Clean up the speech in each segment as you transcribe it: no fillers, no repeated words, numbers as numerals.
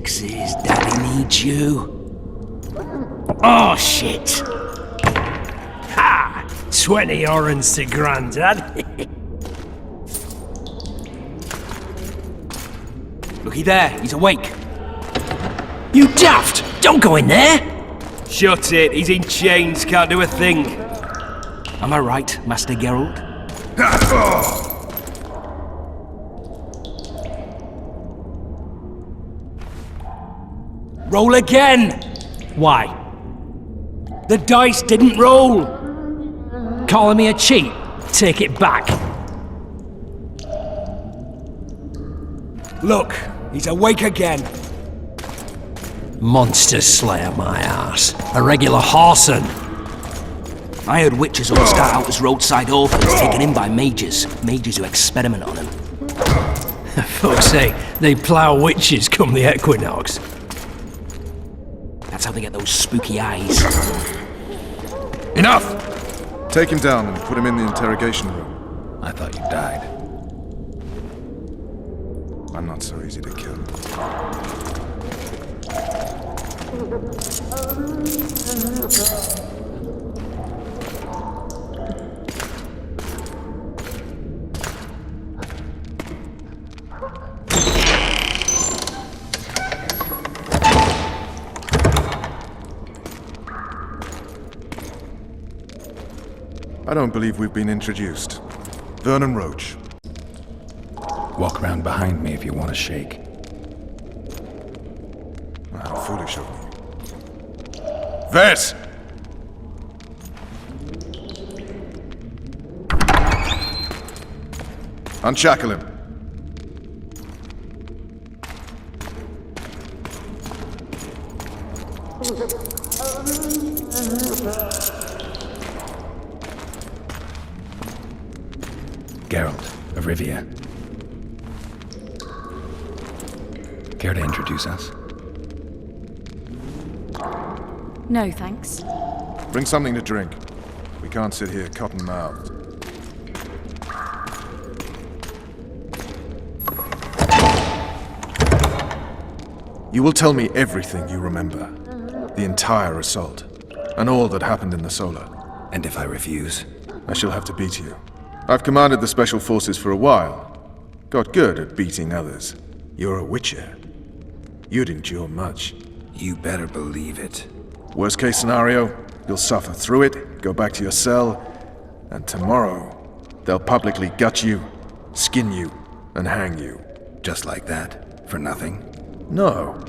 Fixes, Daddy needs you. Oh, shit! Ha! 20 orange to Grandad. Looky there, he's awake. You daft! Don't go in there! Shut it, he's in chains, can't do a thing. Am I right, Master Geralt? Roll again! Why? The dice didn't roll! Calling me a cheat? Take it back. Look, he's awake again. Monster Slayer, my ass. A regular whoreson. I heard witches all start out as roadside orphans taken in by mages. Mages who experiment on them. Folks say they plough witches come the equinox. That's how they get those spooky eyes. Enough! Take him down and put him in the interrogation room. I thought you died. I'm not so easy to kill. I don't believe we've been introduced. Vernon Roach. Walk around behind me if you want to shake. How foolish of me. Vess! Unshackle him. Geralt of Rivia. Care to introduce us? No, thanks. Bring something to drink. We can't sit here cotton-mouthed. You will tell me everything you remember. The entire assault. And all that happened in the Solar. And if I refuse? I shall have to beat you. I've commanded the Special Forces for a while. Got good at beating others. You're a Witcher. You'd endure much. You better believe it. Worst case scenario, you'll suffer through it, go back to your cell, and tomorrow, they'll publicly gut you, skin you, and hang you. Just like that? For nothing? No.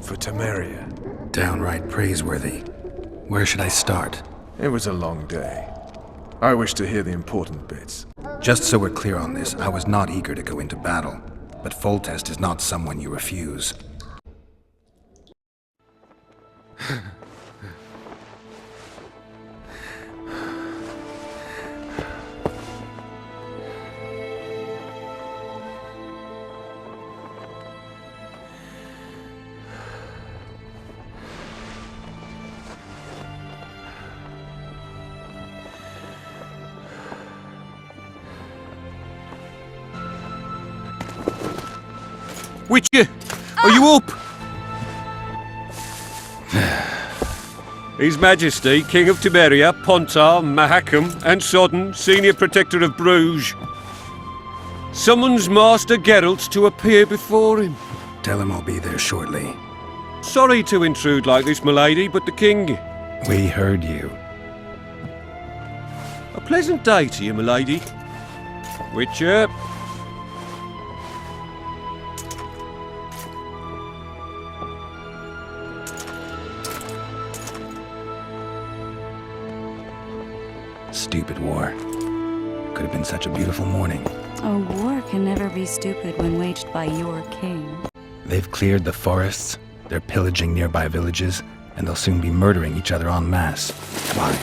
For Temeria. Downright praiseworthy. Where should I start? It was a long day. I wish to hear the important bits. Just so we're clear on this, I was not eager to go into battle, but Foltest is not someone you refuse. Witcher, are you up? His Majesty, King of Temeria, Pontar, Mahakam, and Sodden, Senior Protector of Bruges, summons Master Geralt to appear before him. Tell him I'll be there shortly. Sorry to intrude like this, milady, but the King... We heard you. A pleasant day to you, milady. Witcher... Stupid war. Could have been such a beautiful morning. A war can never be stupid when waged by your king. They've cleared the forests, they're pillaging nearby villages, and they'll soon be murdering each other en masse. Why?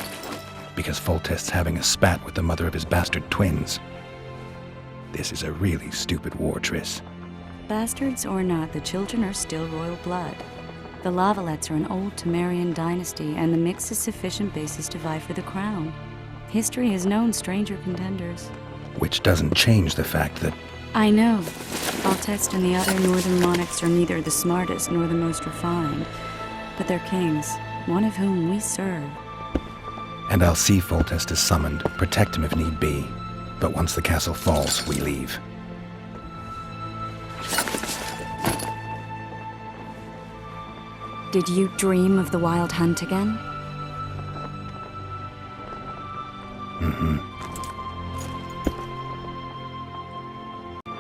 Because Foltest's having a spat with the mother of his bastard twins. This is a really stupid war, Triss. Bastards or not, the children are still royal blood. The Lavalettes are an old Temerian dynasty, and the mix is sufficient basis to vie for the crown. History has known stranger contenders. Which doesn't change the fact that... I know, Foltest and the other northern monarchs are neither the smartest nor the most refined, but they're kings, one of whom we serve. And I'll see Foltest is summoned, protect him if need be. But once the castle falls, we leave. Did you dream of the Wild Hunt again?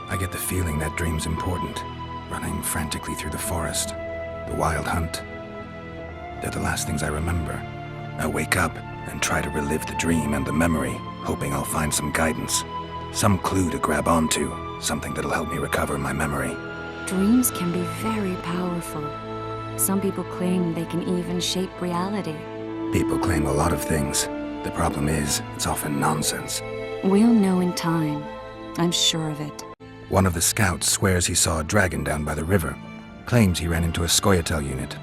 I get the feeling that dream's important. Running frantically through the forest. The Wild Hunt. They're the last things I remember. I wake up and try to relive the dream and the memory, hoping I'll find some guidance. Some clue to grab onto. Something that'll help me recover my memory. Dreams can be very powerful. Some people claim they can even shape reality. People claim a lot of things. The problem is, it's often nonsense. We'll know in time. I'm sure of it. One of the scouts swears he saw a dragon down by the river. Claims he ran into a Scoia'tael unit.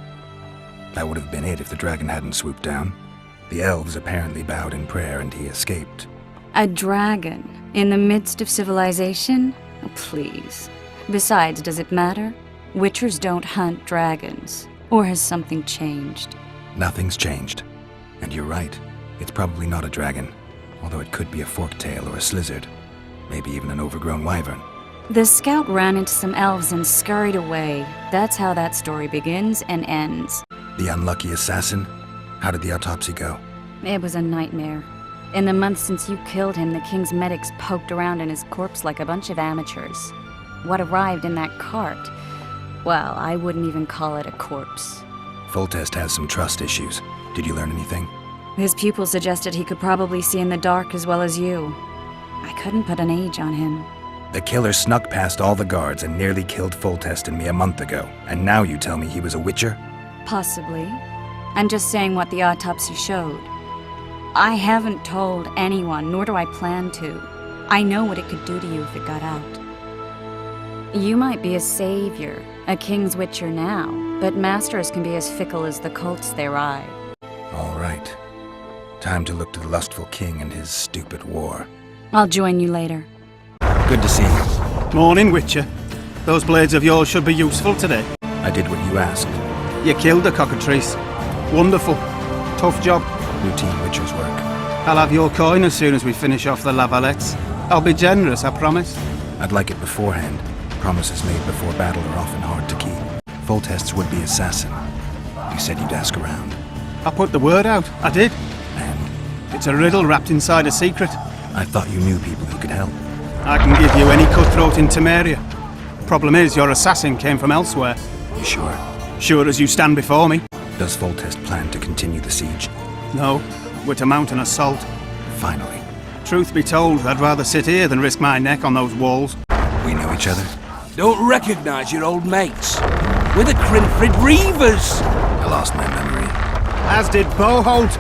That would have been it if the dragon hadn't swooped down. The elves apparently bowed in prayer and he escaped. A dragon? In the midst of civilization? Oh, please. Besides, does it matter? Witchers don't hunt dragons. Or has something changed? Nothing's changed. And you're right. It's probably not a dragon. Although it could be a forktail or a slizzard. Maybe even an overgrown wyvern. The scout ran into some elves and scurried away. That's how that story begins and ends. The unlucky assassin? How did the autopsy go? It was a nightmare. In the months since you killed him, the king's medics poked around in his corpse like a bunch of amateurs. What arrived in that cart? Well, I wouldn't even call it a corpse. Foltest has some trust issues. Did you learn anything? His pupil suggested he could probably see in the dark as well as you. I couldn't put an age on him. The killer snuck past all the guards and nearly killed Foltest and me a month ago. And now you tell me he was a witcher? Possibly. I'm just saying what the autopsy showed. I haven't told anyone, nor do I plan to. I know what it could do to you if it got out. You might be a savior, a king's witcher now, but masters can be as fickle as the colts they ride. All right. Time to look to the lustful king and his stupid war. I'll join you later. Good to see you. Morning, Witcher. Those blades of yours should be useful today. I did what you asked. You killed the cockatrice. Wonderful. Tough job. Routine witcher's work. I'll have your coin as soon as we finish off the lavalettes. I'll be generous, I promise. I'd like it beforehand. Promises made before battle are often hard to keep. Foltest's would-be assassin. You said you'd ask around. I put the word out. I did. And It's a riddle wrapped inside a secret. I thought you knew people who could help. I can give you any cutthroat in Temeria. Problem is, your assassin came from elsewhere. You sure? Sure as you stand before me. Does Foltest plan to continue the siege? No, we're to mount an assault. Finally. Truth be told, I'd rather sit here than risk my neck on those walls. We know each other? Don't recognise your old mates. We're the Crinfrid Reavers. I lost my memory. As did Boholt.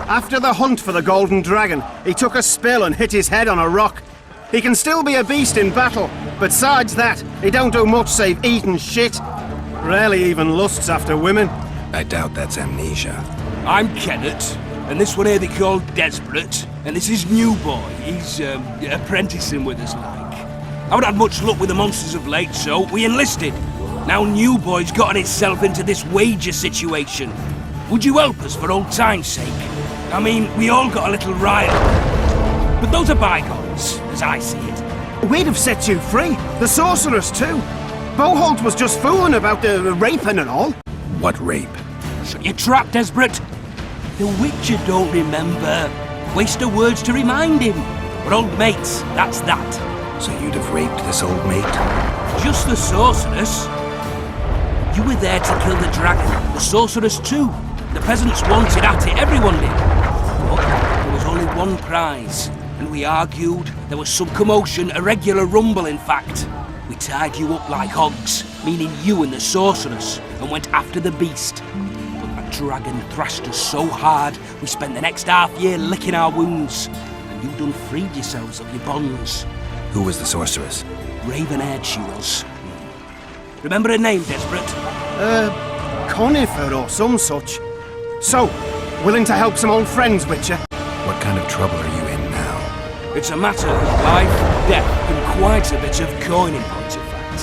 After the hunt for the Golden Dragon, he took a spill and hit his head on a rock. He can still be a beast in battle, but besides that, he don't do much save eat and shit. Rarely even lusts after women. I doubt that's amnesia. I'm Kenneth, and this one here they call Desperate, and this is New Boy. He's apprenticing with us, like. I haven't had much luck with the monsters of late, so we enlisted. Now New Boy's gotten himself into this wager situation. Would you help us for old time's sake? I mean, we all got a little riled. But those are bygones, as I see it. We'd have set you free. The sorceress, too. Boholt was just fooling about the raping and all. What rape? Shut your trap, Desperate. The Witcher don't remember. Waste of words to remind him. We're old mates, that's that. So you'd have raped this old mate? Just the sorceress. You were there to kill the dragon, the sorceress too. The peasants wanted at it, everyone did. But there was only one prize, and we argued. There was some commotion, a regular rumble in fact. We tied you up like hogs, meaning you and the sorceress, and went after the beast. But that dragon thrashed us so hard, we spent the next half year licking our wounds. And you done freed yourselves of your bonds. Who was the sorceress? Raven-haired she was. Remember her name, Desperate? Conifer or some such. So, willing to help some old friends, Witcher? What kind of trouble are you in now? It's a matter of life, death, and quite a bit of coin in point of fact.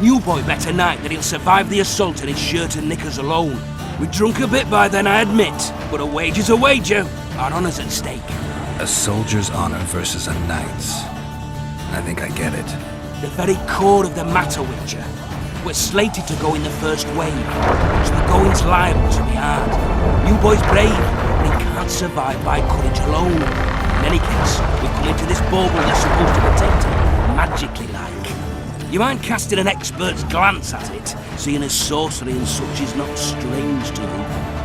New boy bet tonight that he'll survive the assault in his shirt and knickers alone. We drunk a bit by then, I admit, but a wager's a wager. Our honour's at stake. A soldier's honor versus a knight's. I think I get it. The very core of the matter, Witcher. We're slated to go in the first wave, so the going's liable to be hard. New boy's brave, but he can't survive by courage alone. In any case, we've come into this bauble you're supposed to protect him, magically like. You mind casting an expert's glance at it, seeing as sorcery and such is not strange to you?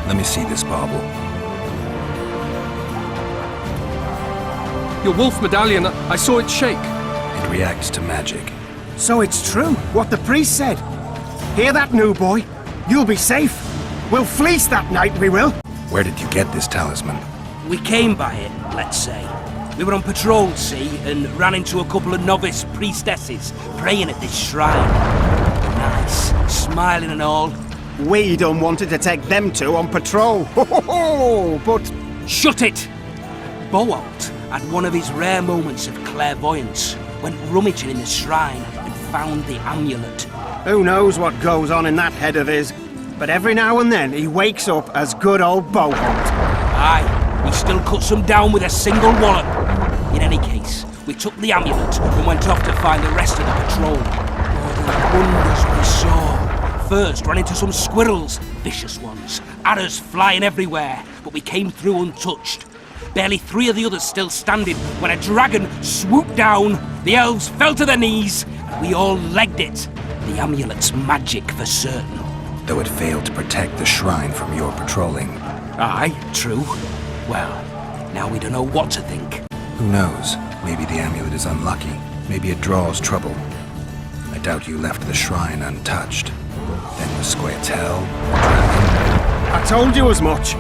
Let me see this bauble. Your wolf medallion, I saw it shake. It reacts to magic. So it's true, what the priest said. Hear that, new boy? You'll be safe. We'll fleece that night, we will. Where did you get this talisman? We came by it, let's say. We were on patrol, see, and ran into a couple of novice priestesses praying at this shrine. Nice, smiling and all. We done wanted to take them two on patrol. Ho ho ho! But Shut it! Boalt had one of his rare moments of clairvoyance, went rummaging in the shrine and found the amulet. who knows what goes on in that head of his? But every now and then he wakes up as good old Boholt. Aye, he still cuts them down with a single wallop. In any case, we took the amulet and went off to find the rest of the patrol. Oh, the wonders we saw. First, ran into some squirrels, vicious ones, arrows flying everywhere, but we came through untouched. Barely 3 of the others still standing when a dragon swooped down, the elves fell to their knees, and we all legged it. The amulet's magic for certain. Though it failed to protect the shrine from your patrolling. Aye, true. Well, now we don't know what to think. Who knows? Maybe the amulet is unlucky. Maybe it draws trouble. I doubt you left the shrine untouched. Then the Squirtel, dragon. I told you as much.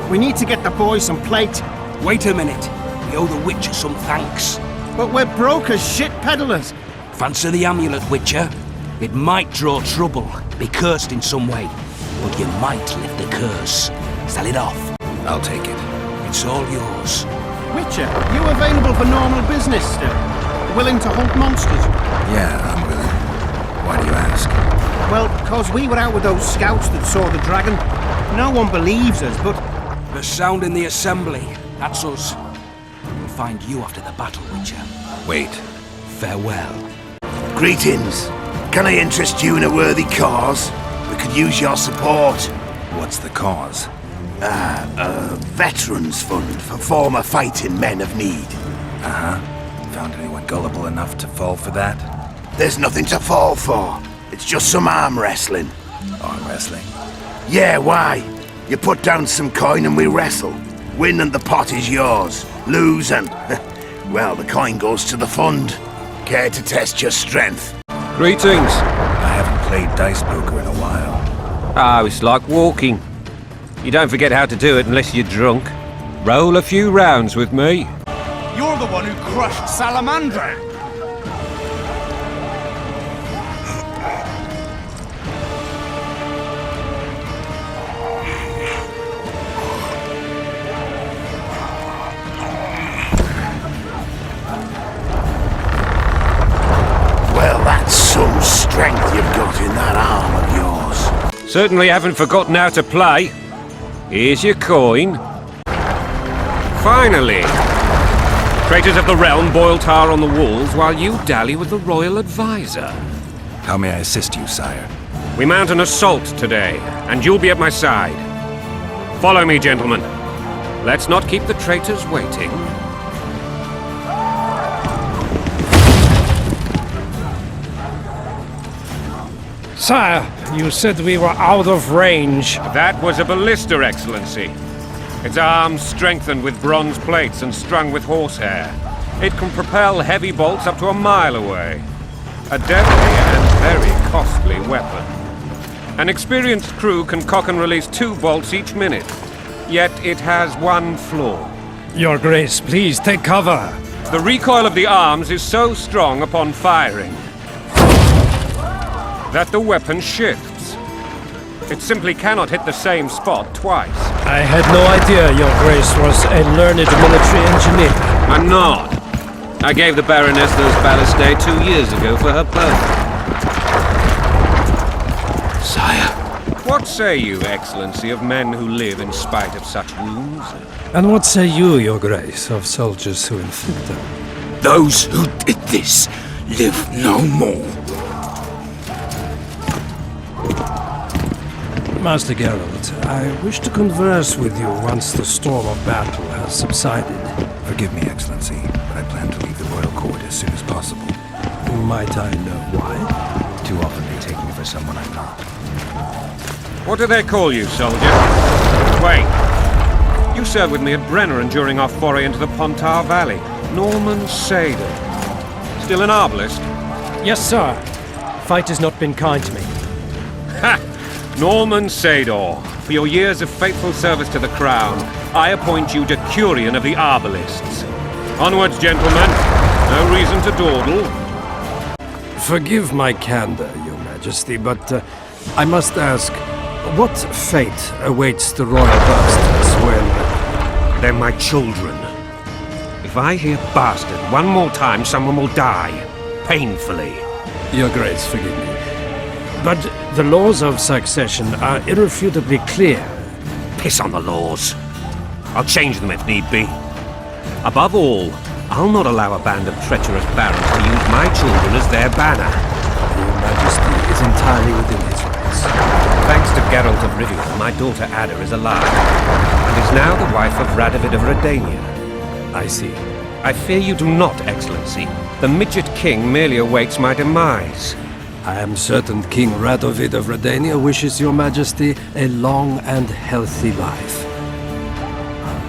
We need to get the boys some plate. Wait a minute. We owe the Witcher some thanks. But we're broke as shit peddlers. Fancy the amulet, Witcher. It might draw trouble, be cursed in some way, but you might lift the curse. Sell it off. I'll take it. It's all yours. Witcher, you available for normal business still? Willing to hunt monsters? Yeah, I'm willing. Why do you ask? Well, 'cause we were out with those scouts that saw the dragon. No one believes us, but The sound in the assembly. That's us. We'll find you after the battle, Witcher. Wait. Farewell. Greetings. Can I interest you in a worthy cause? We could use your support. What's the cause? A veterans fund for former fighting men of need. Found anyone gullible enough to fall for that? There's nothing to fall for. It's just some arm wrestling. Arm wrestling? Yeah, why? You put down some coin and we wrestle. Win and the pot is yours. Lose and, well, the coin goes to the fund. Care to test your strength? Greetings. I haven't played dice poker in a while. Ah, it's like walking. You don't forget how to do it unless you're drunk. Roll a few rounds with me. You're the one who crushed Salamandra! Well, that's some strength you've got in that arm of yours. Certainly haven't forgotten how to play. Here's your coin. Finally! Traitors of the realm boil tar on the walls while you dally with the royal advisor. How may I assist you, sire? We mount an assault today, and you'll be at my side. Follow me, gentlemen. Let's not keep the traitors waiting. Sire, you said we were out of range. That was a ballista, Excellency. Its arms strengthened with bronze plates and strung with horsehair. It can propel heavy bolts up to a mile away. A deadly and very costly weapon. An experienced crew can cock and release 2 bolts each minute. Yet it has one flaw. Your Grace, please take cover. The recoil of the arms is so strong upon firing that the weapon shifts. It simply cannot hit the same spot twice. I had no idea Your Grace was a learned military engineer. I'm not. I gave the Baroness those ballistae 2 years ago for her birthday. Sire. What say you, Excellency, of men who live in spite of such wounds? And what say you, Your Grace, of soldiers who inflict them? Those who did this live no more. Master Geralt, I wish to converse with you once the storm of battle has subsided. Forgive me, Excellency, but I plan to leave the royal court as soon as possible. Might I know why? Too often they take me for someone I'm not. What do they call you, soldier? Wait. You served with me at Brenner during our foray into the Pontar Valley. Norman Sador. Still an arbalist? Yes, sir. Fight has not been kind to me. Ha! Norman Sador, for your years of faithful service to the crown, I appoint you Decurion of the Arbalists. Onwards, gentlemen. No reason to dawdle. Forgive my candor, Your Majesty, but I must ask, what fate awaits the royal bastards when... They're my children. If I hear bastard one more time, someone will die. Painfully. Your Grace, forgive me. But the laws of succession are irrefutably clear. Piss on the laws. I'll change them if need be. Above all, I'll not allow a band of treacherous barons to use my children as their banner. Your Majesty is entirely within his rights. Thanks to Geralt of Rivia, my daughter Ada is alive, and is now the wife of Radovid of Redania. I see. I fear you do not, Excellency. The midget king merely awaits my demise. I am certain King Radovid of Redania wishes Your Majesty a long and healthy life.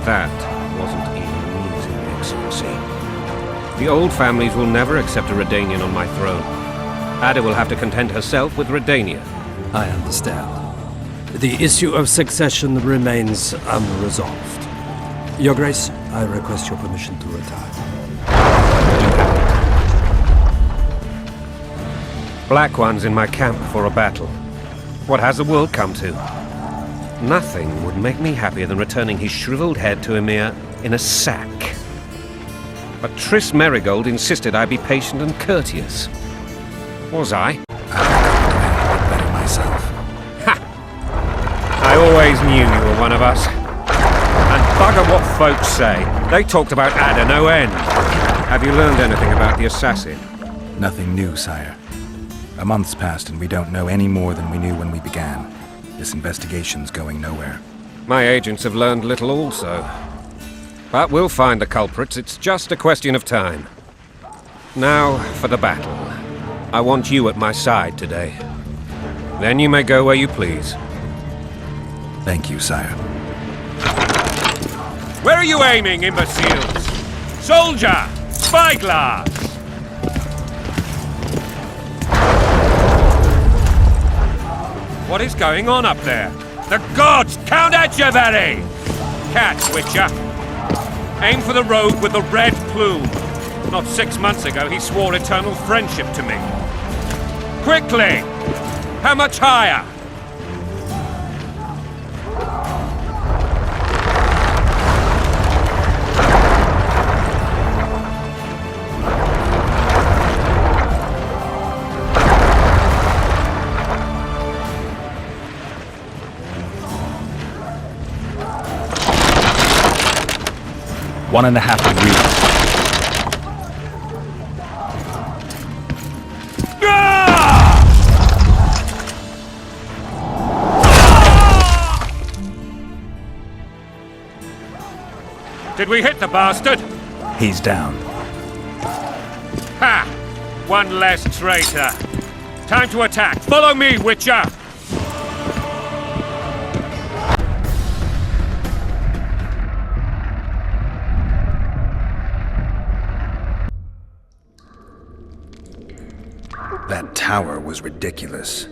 That wasn't even amusing, Excellency. The old families will never accept a Redanian on my throne. Ada will have to content herself with Redania. I understand. The issue of succession remains unresolved. Your Grace, I request your permission to retire. Black One's in my camp before a battle. What has the world come to? Nothing would make me happier than returning his shriveled head to Emir in a sack. But Triss Merigold insisted I be patient and courteous. Was I? Better myself. Ha! I always knew you were one of us. And bugger what folks say. They talked about Ada no end. Have you learned anything about the assassin? Nothing new, sire. A month's passed and we don't know any more than we knew when we began. This investigation's going nowhere. My agents have learned little also. But we'll find the culprits, it's just a question of time. Now for the battle. I want you at my side today. Then you may go where you please. Thank you, sire. Where are you aiming, imbeciles? Soldier! Spyglass! What is going on up there? The gods! Count Etcheverry! Catch, Witcher! Aim for the rogue with the red plume. Not 6 months ago, he swore eternal friendship to me. Quickly! How much higher? One and a half degrees. Did we hit the bastard? He's down. Ha! One less traitor. Time to attack. Follow me, Witcher! That tower was ridiculous.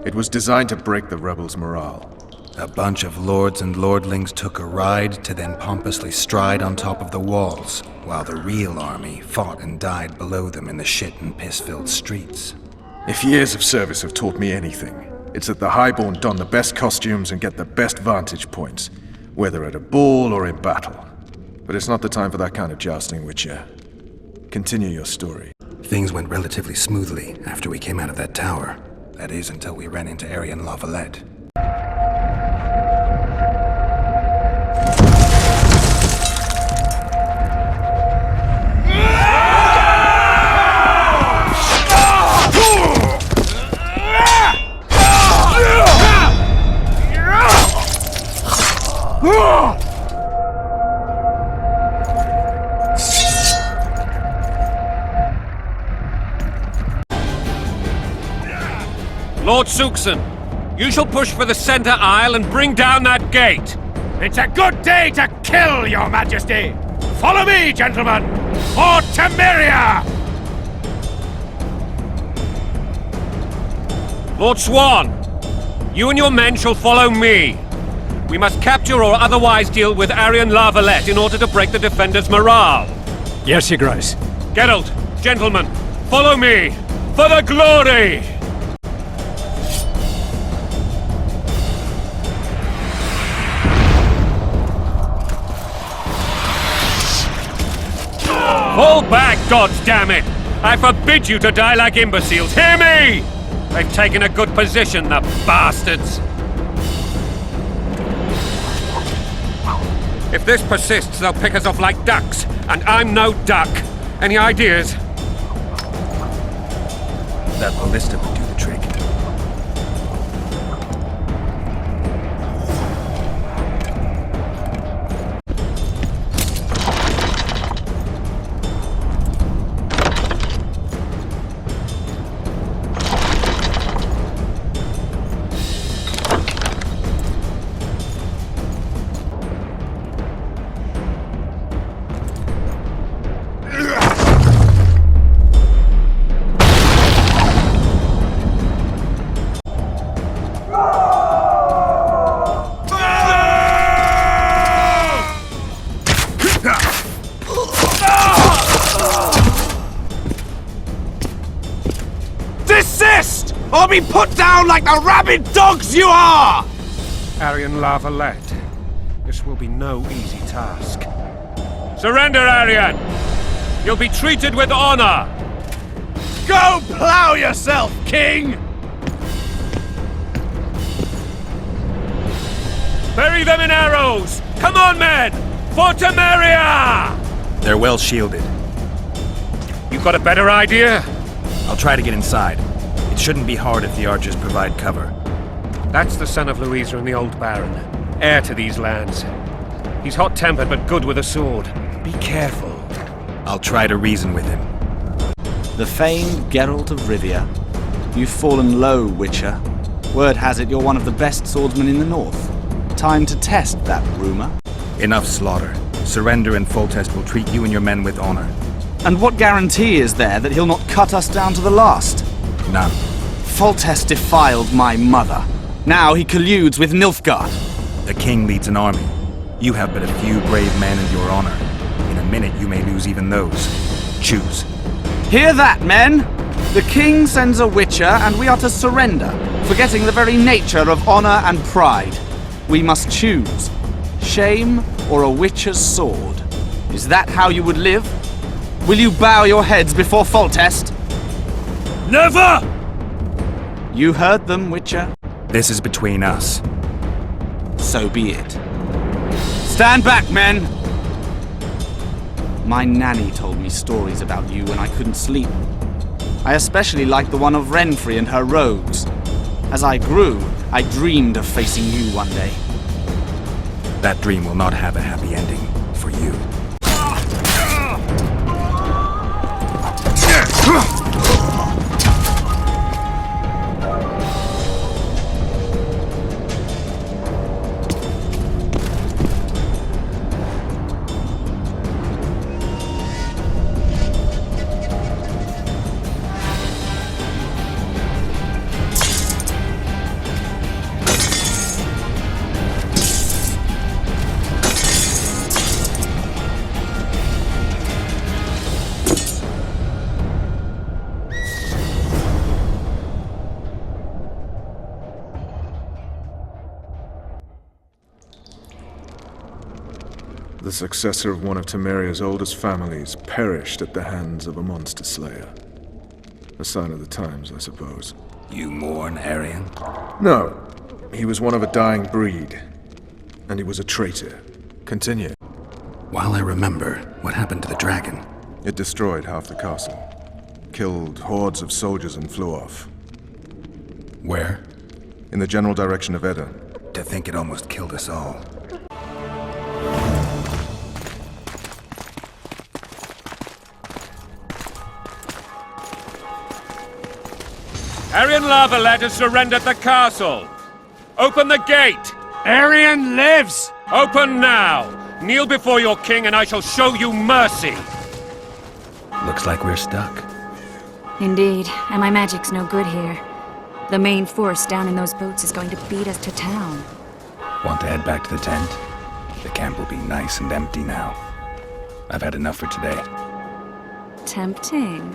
It was designed to break the rebels' morale. A bunch of lords and lordlings took a ride to then pompously stride on top of the walls, while the real army fought and died below them in the shit and piss-filled streets. If years of service have taught me anything, it's that the Highborn don the best costumes and get the best vantage points, whether at a ball or in battle. But it's not the time for that kind of jousting, Witcher. Continue your story. Things went relatively smoothly after we came out of that tower. That is, until we ran into Arian La Valette. Lord Suxon, you shall push for the center aisle and bring down that gate. It's a good day to kill, Your Majesty! Follow me, gentlemen! For Temeria! Lord Swan, you and your men shall follow me. We must capture or otherwise deal with Arian La Valette in order to break the defenders' morale. Yes, Your Grace. Geralt, gentlemen, follow me! For the glory! Fall back, goddammit! I forbid you to die like imbeciles. Hear me! They've taken a good position, the bastards! If this persists, they'll pick us off like ducks, and I'm no duck. Any ideas? That ballista would do the trick. Desist! Or be put down like the rabid dogs you are! Arian La Valette, this will be no easy task. Surrender, Arian! You'll be treated with honor! Go plow yourself, King! Bury them in arrows! Come on, men! For Temeria! They're well shielded. You got a better idea? I'll try to get inside. It shouldn't be hard if the archers provide cover. That's the son of Louisa and the old Baron, heir to these lands. He's hot-tempered but good with a sword. Be careful. I'll try to reason with him. The famed Geralt of Rivia. You've fallen low, Witcher. Word has it you're one of the best swordsmen in the north. Time to test that rumor. Enough slaughter. Surrender and Foltest will treat you and your men with honor. And what guarantee is there that he'll not cut us down to the last? None. Foltest defiled my mother. Now he colludes with Nilfgaard. The king leads an army. You have but a few brave men in your honor. In a minute you may lose even those. Choose. Hear that, men! The king sends a Witcher, and we are to surrender, forgetting the very nature of honor and pride. We must choose. Shame or a Witcher's sword. Is that how you would live? Will you bow your heads before Foltest? Never! You heard them, Witcher. This is between us. So be it. Stand back, men! My nanny told me stories about you when I couldn't sleep. I especially liked the one of Renfri and her rogues. As I grew, I dreamed of facing you one day. That dream will not have a happy ending for you. The successor of one of Temeria's oldest families perished at the hands of a monster slayer. A sign of the times, I suppose. You mourn Arian? No. He was one of a dying breed. And he was a traitor. Continue. While I remember, what happened to the dragon? It destroyed half the castle. Killed hordes of soldiers and flew off. Where? In the general direction of Edda. To think it almost killed us all. Arian Lavalette has surrendered the castle. Open the gate. Arian lives! Open now. Kneel before your king and I shall show you mercy. Looks like we're stuck. Indeed, and my magic's no good here. The main force down in those boats is going to beat us to town. Want to head back to the tent? The camp will be nice and empty now. I've had enough for today. Tempting.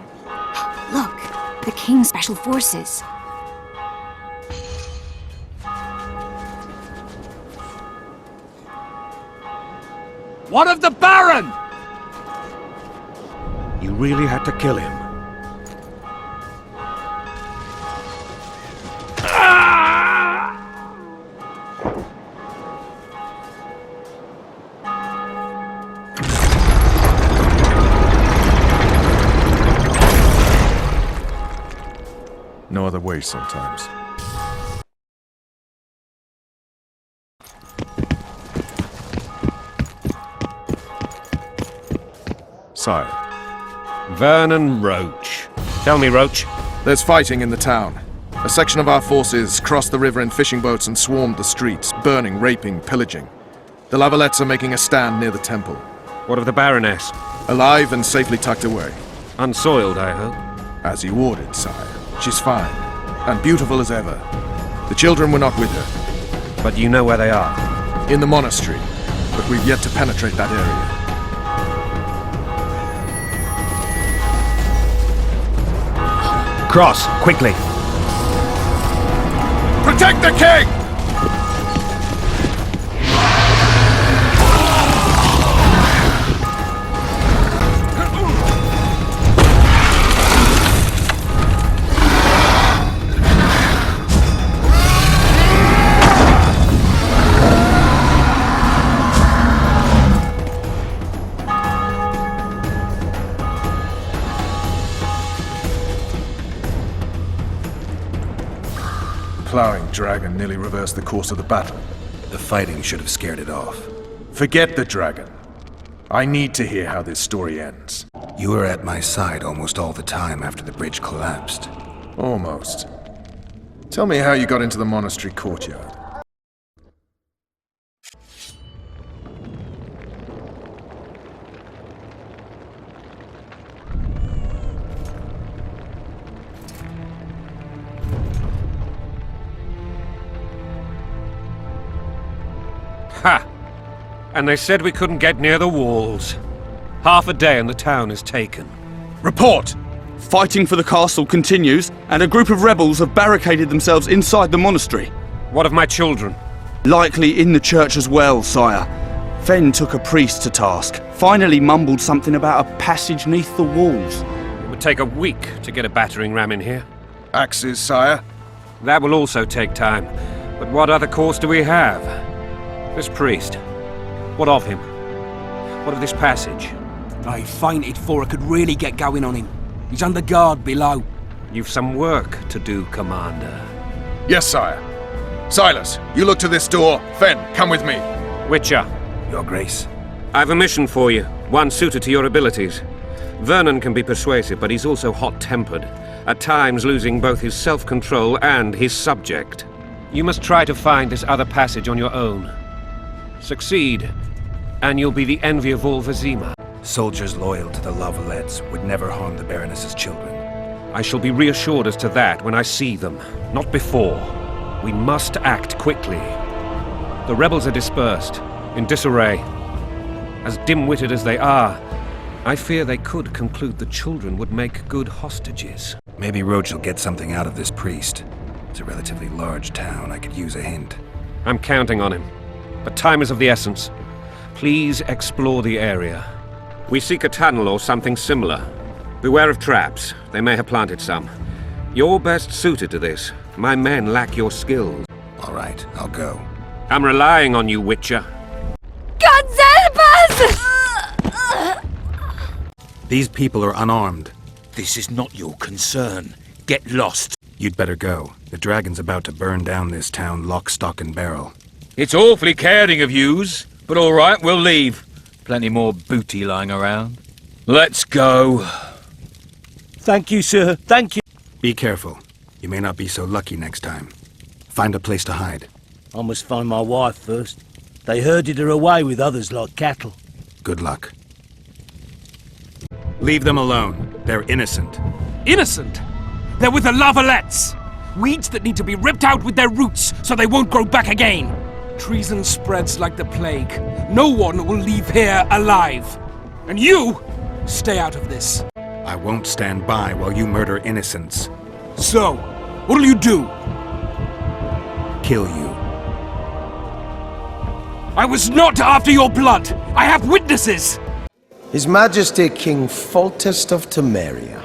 Look, the King's Special Forces. What of the Baron? You really had to kill him. No other way sometimes. Sire. Vernon Roach. Tell me, Roach. There's fighting in the town. A section of our forces crossed the river in fishing boats and swarmed the streets, burning, raping, pillaging. The Lavalettes are making a stand near the temple. What of the Baroness? Alive and safely tucked away. Unsoiled, I hope. As you ordered, sire. She's fine. And beautiful as ever. The children were not with her. But you know where they are? In the monastery. But we've yet to penetrate that area. Cross, quickly! Protect the king! Plowing dragon nearly reversed the course of the battle. The fighting should have scared it off. Forget the dragon. I need to hear how this story ends. You were at my side almost all the time after the bridge collapsed. Almost. Tell me how you got into the monastery courtyard. Ha! And they said we couldn't get near the walls. Half a day and the town is taken. Report! Fighting for the castle continues, and a group of rebels have barricaded themselves inside the monastery. What of my children? Likely in the church as well, sire. Fen took a priest to task, finally mumbled something about a passage neath the walls. It would take a week to get a battering ram in here. Axes, sire? That will also take time. But what other course do we have? This priest. What of him? What of this passage? I fainted before I could really get going on him. He's under guard below. You've some work to do, Commander. Yes, sire. Silas, you look to this door. Fen, come with me. Witcher. Your Grace. I've a mission for you, one suited to your abilities. Vernon can be persuasive, but he's also hot-tempered, at times losing both his self-control and his subject. You must try to find this other passage on your own. Succeed, and you'll be the envy of all Vizima. Soldiers loyal to the Lavalettes would never harm the Baroness's children. I shall be reassured as to that when I see them, not before. We must act quickly. The rebels are dispersed, in disarray. As dim-witted as they are, I fear they could conclude the children would make good hostages. Maybe Roach will get something out of this priest. It's a relatively large town. I could use a hint. I'm counting on him. But time is of the essence. Please explore the area. We seek a tunnel or something similar. Beware of traps. They may have planted some. You're best suited to this. My men lack your skills. All right, I'll go. I'm relying on you, Witcher. God's help us! These people are unarmed. This is not your concern. Get lost. You'd better go. The dragon's about to burn down this town lock, stock, and barrel. It's awfully caring of yous, but all right, we'll leave. Plenty more booty lying around. Let's go. Thank you, sir. Thank you. Be careful. You may not be so lucky next time. Find a place to hide. I must find my wife first. They herded her away with others like cattle. Good luck. Leave them alone. They're innocent. Innocent? They're with the Lavalettes! Weeds that need to be ripped out with their roots so they won't grow back again. Treason spreads like the plague. No one will leave here alive. And you, stay out of this. I won't stand by while you murder innocents. So, what'll you do? Kill you. I was not after your blood! I have witnesses! His Majesty King Foltest of Temeria.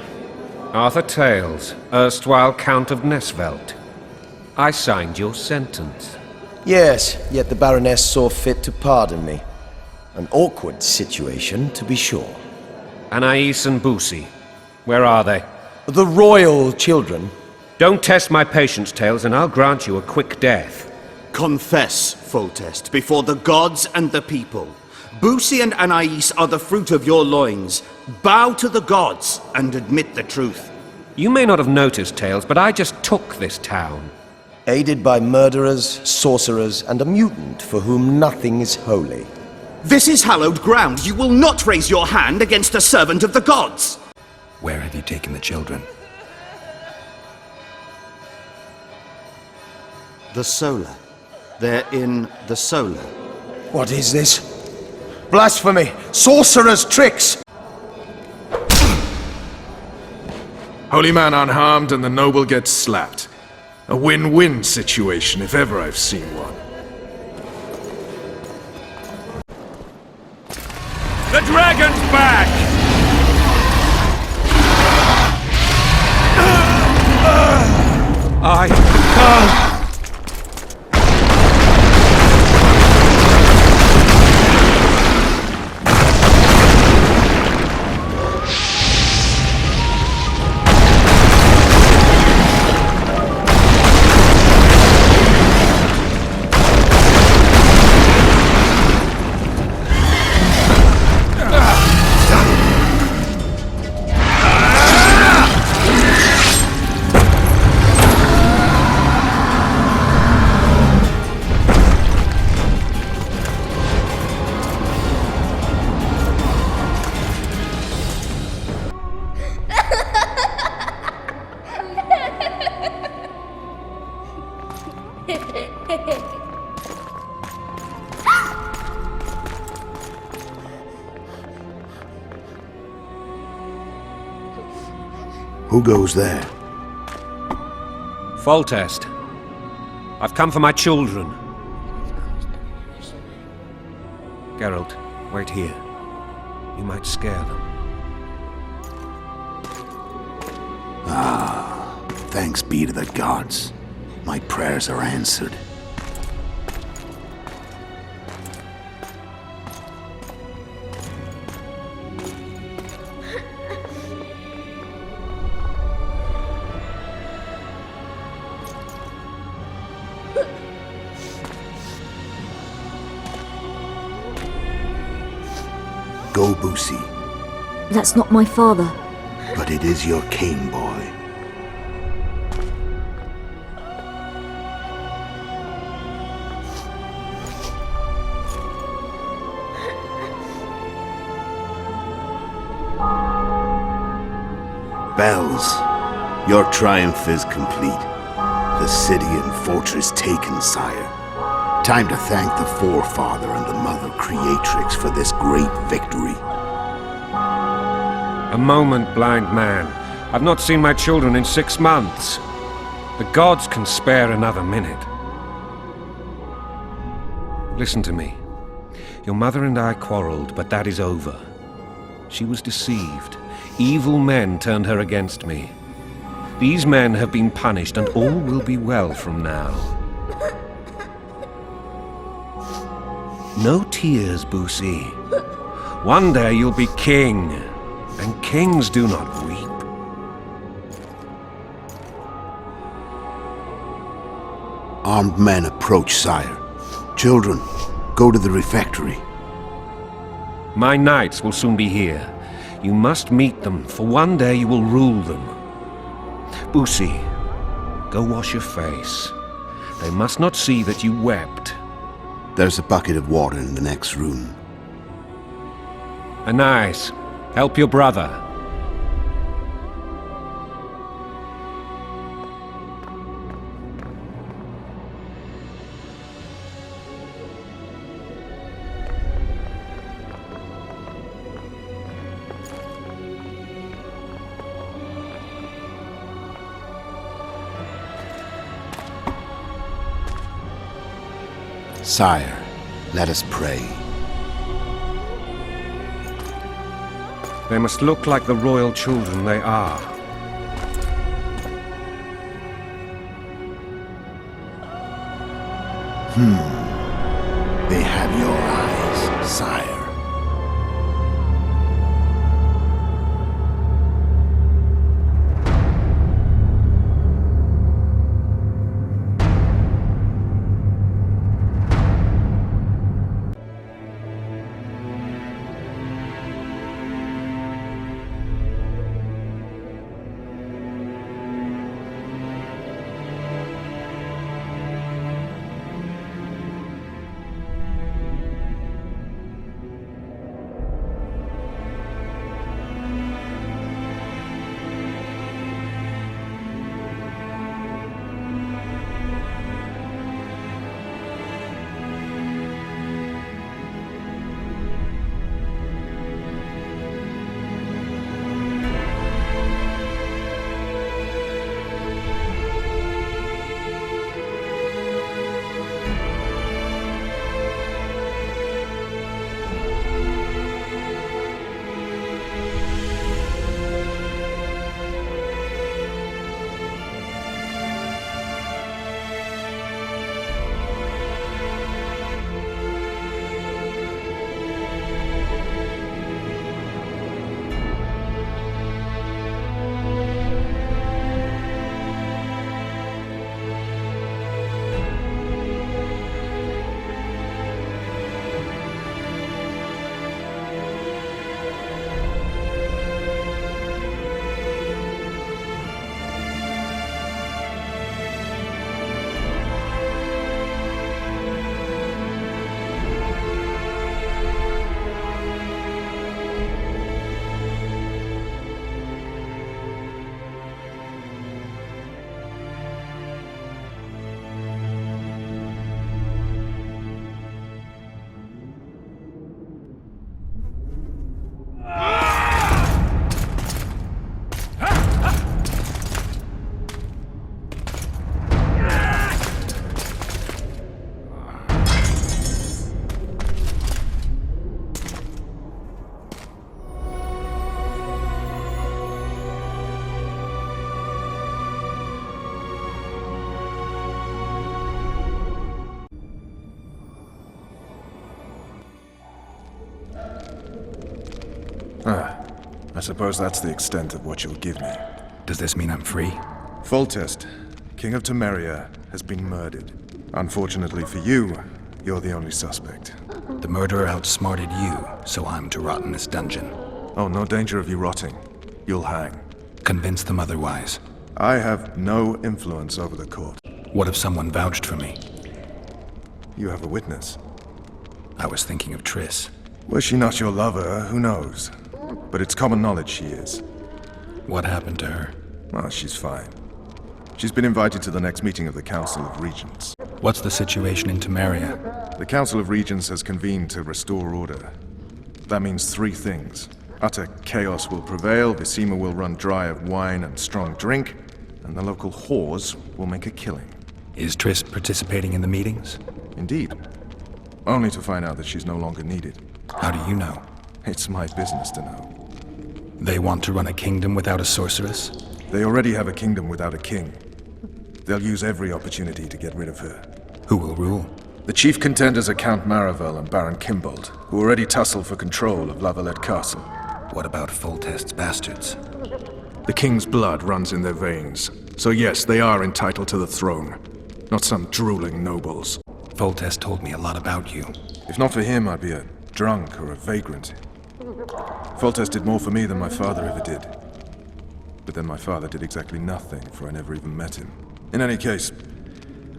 Arthur Tales, erstwhile Count of Nesvelt. I signed your sentence. Yes, yet the Baroness saw fit to pardon me. An awkward situation, to be sure. Anais and Boussy, where are they? The royal children. Don't test my patience, Tales, and I'll grant you a quick death. Confess, Foltest, before the gods and the people. Boussy and Anais are the fruit of your loins. Bow to the gods and admit the truth. You may not have noticed, Tales, but I just took this town. Aided by murderers, sorcerers, and a mutant for whom nothing is holy. This is hallowed ground. You will not raise your hand against a servant of the gods. Where have you taken the children? The Solar. They're in the Solar. What is this? Blasphemy! Sorcerer's tricks! Holy man unharmed and the noble gets slapped. A win-win situation if ever I've seen one. The dragon's back! Who goes there? Foltest. I've come for my children. Geralt, wait here. You might scare them. Thanks be to the gods. My prayers are answered. Go, Boussy. That's not my father. But it is your king, boy. Bells, your triumph is complete. The city and fortress taken, sire. Time to thank the Forefather and the Mother Creatrix for this great victory. A moment, blind man. I've not seen my children in 6 months. The gods can spare another minute. Listen to me. Your mother and I quarreled, but that is over. She was deceived. Evil men turned her against me. These men have been punished, and all will be well from now. No tears, Boosie. One day you'll be king, and kings do not weep. Armed men approach, sire. Children, go to the refectory. My knights will soon be here. You must meet them, for one day you will rule them. Boosie, go wash your face. They must not see that you wept. There's a bucket of water in the next room. Anais, help your brother. Sire, let us pray. They must look like the royal children they are. They have your eyes, sire. I suppose that's the extent of what you'll give me. Does this mean I'm free? Foltest, King of Temeria, has been murdered. Unfortunately for you, you're the only suspect. The murderer outsmarted you, so I'm to rot in this dungeon. Oh, no danger of you rotting. You'll hang. Convince them otherwise. I have no influence over the court. What if someone vouched for me? You have a witness. I was thinking of Triss. Was she not your lover? Who knows? But it's common knowledge she is. What happened to her? Oh, she's fine. She's been invited to the next meeting of the Council of Regents. What's the situation in Temeria? The Council of Regents has convened to restore order. That means three things. Utter chaos will prevail, Visima will run dry of wine and strong drink, and the local whores will make a killing. Is Triss participating in the meetings? Indeed. Only to find out that she's no longer needed. How do you know? It's my business to know. They want to run a kingdom without a sorceress? They already have a kingdom without a king. They'll use every opportunity to get rid of her. Who will rule? The chief contenders are Count Maravel and Baron Kimbold, who already tussle for control of La Valette Castle. What about Foltest's bastards? The king's blood runs in their veins, so yes, they are entitled to the throne. Not some drooling nobles. Foltest told me a lot about you. If not for him, I'd be a drunk or a vagrant. Foltest did more for me than my father ever did. But then my father did exactly nothing, for I never even met him. In any case,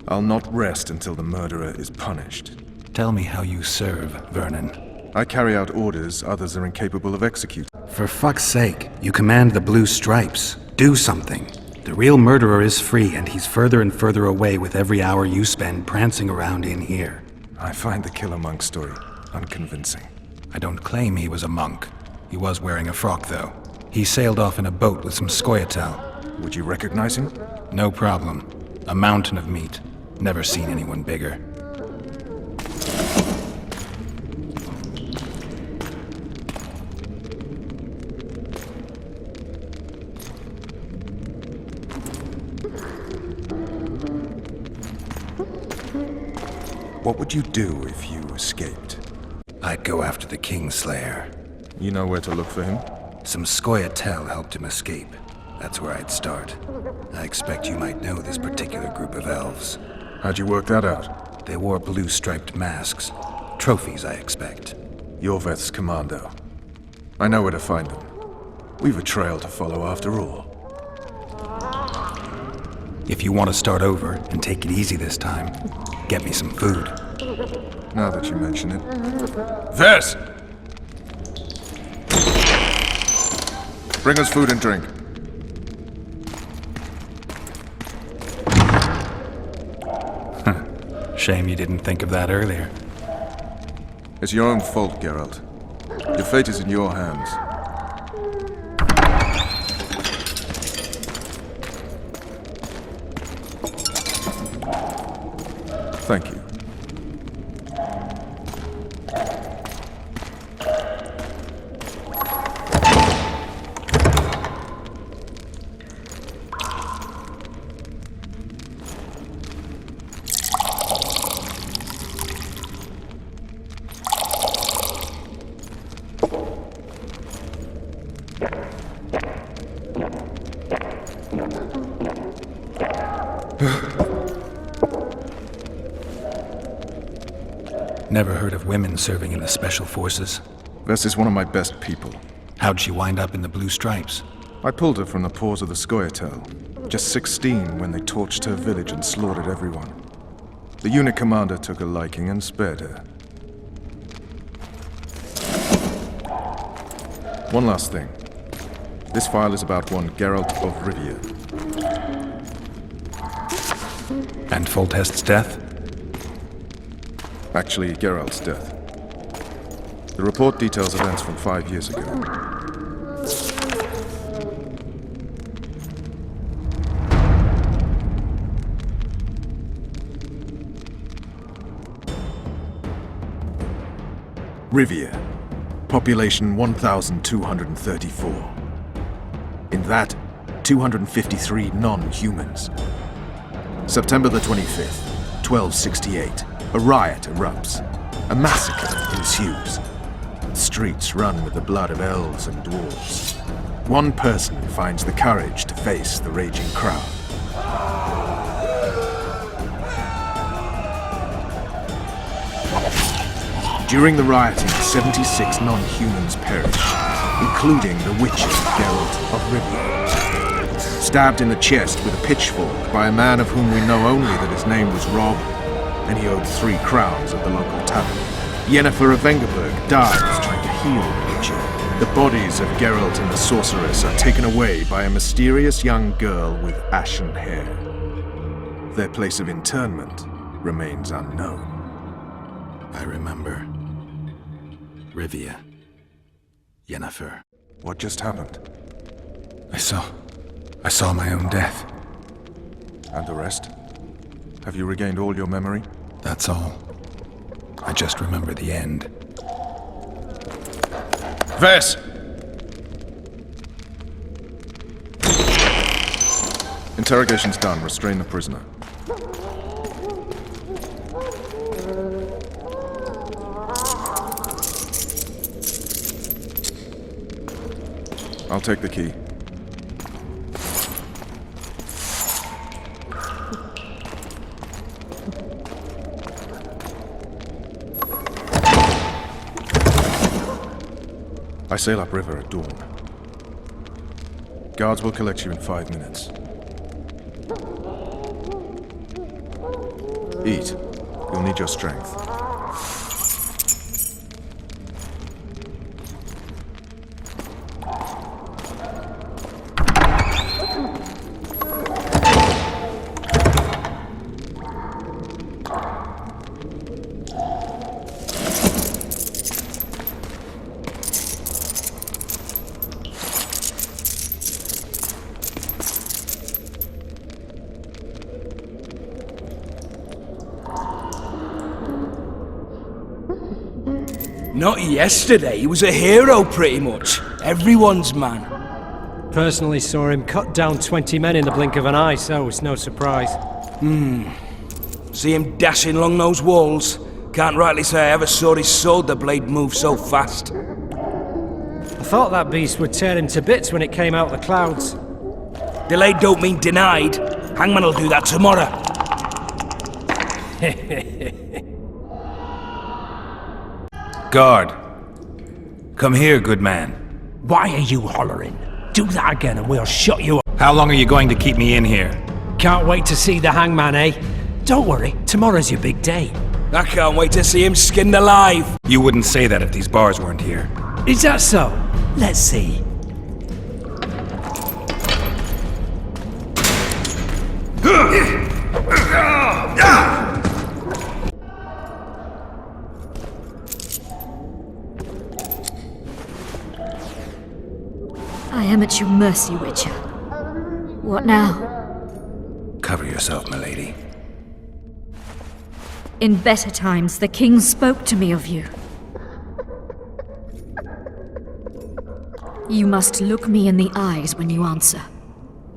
I'll not rest until the murderer is punished. Tell me how you serve, Vernon. I carry out orders others are incapable of executing. For fuck's sake, you command the Blue Stripes. Do something. The real murderer is free, and he's further and further away with every hour you spend prancing around in here. I find the Killer Monk story unconvincing. I don't claim he was a monk. He was wearing a frock, though. He sailed off in a boat with some Scoia'tael. Would you recognize him? No problem. A mountain of meat. Never seen anyone bigger. What would you do if you escaped? I'd go after the Kingslayer. You know where to look for him? Some Scoia'tael helped him escape. That's where I'd start. I expect you might know this particular group of elves. How'd you work that out? They wore blue-striped masks. Trophies, I expect. Yorveth's commando. I know where to find them. We've a trail to follow after all. If you want to start over and take it easy this time, get me some food. Now that you mention it. Vers! Bring us food and drink. Shame you didn't think of that earlier. It's your own fault, Geralt. Your fate is in your hands. Thank you. Never heard of women serving in the Special Forces. Vess is one of my best people. How'd she wind up in the Blue Stripes? I pulled her from the paws of the Scoia'tael. Just 16 when they torched her village and slaughtered everyone. The unit commander took a liking and spared her. One last thing. This file is about one Geralt of Rivia. And Foltest's death? Actually, Geralt's death. The report details events from 5 years ago. Rivia. Population 1,234. In that, 253 non-humans. September the 25th, 1268. A riot erupts. A massacre ensues. The streets run with the blood of elves and dwarves. One person finds the courage to face the raging crowd. During the rioting, 76 non-humans perish, including the Witcher Geralt of Rivia. Stabbed in the chest with a pitchfork by a man of whom we know only that his name was Rob, and he owed 3 crowns at the local tavern. Yennefer of Vengerberg dies trying to heal the Witcher. The bodies of Geralt and the sorceress are taken away by a mysterious young girl with ashen hair. Their place of interment remains unknown. I remember. Rivia. Yennefer. What just happened? I saw my own death. And the rest? Have you regained all your memory? That's all. I just remember the end. Vess! Interrogation's done. Restrain the prisoner. I'll take the key. I sail upriver at dawn. Guards will collect you in 5 minutes. Eat. You'll need your strength. Not yesterday, he was a hero pretty much. Everyone's man. Personally saw him cut down 20 men in the blink of an eye, so it's no surprise. See him dashing along those walls. Can't rightly say I ever saw his sword the blade move so fast. I thought that beast would tear him to bits when it came out of the clouds. Delayed don't mean denied. Hangman will do that tomorrow. Guard. Come here, good man. Why are you hollering? Do that again and we'll shut you up. How long are you going to keep me in here? Can't wait to see the hangman, eh? Don't worry, tomorrow's your big day. I can't wait to see him skinned alive. You wouldn't say that if these bars weren't here. Is that so? Let's see. I am at your mercy, Witcher. What now? Cover yourself, milady. In better times, the king spoke to me of you. You must look me in the eyes when you answer.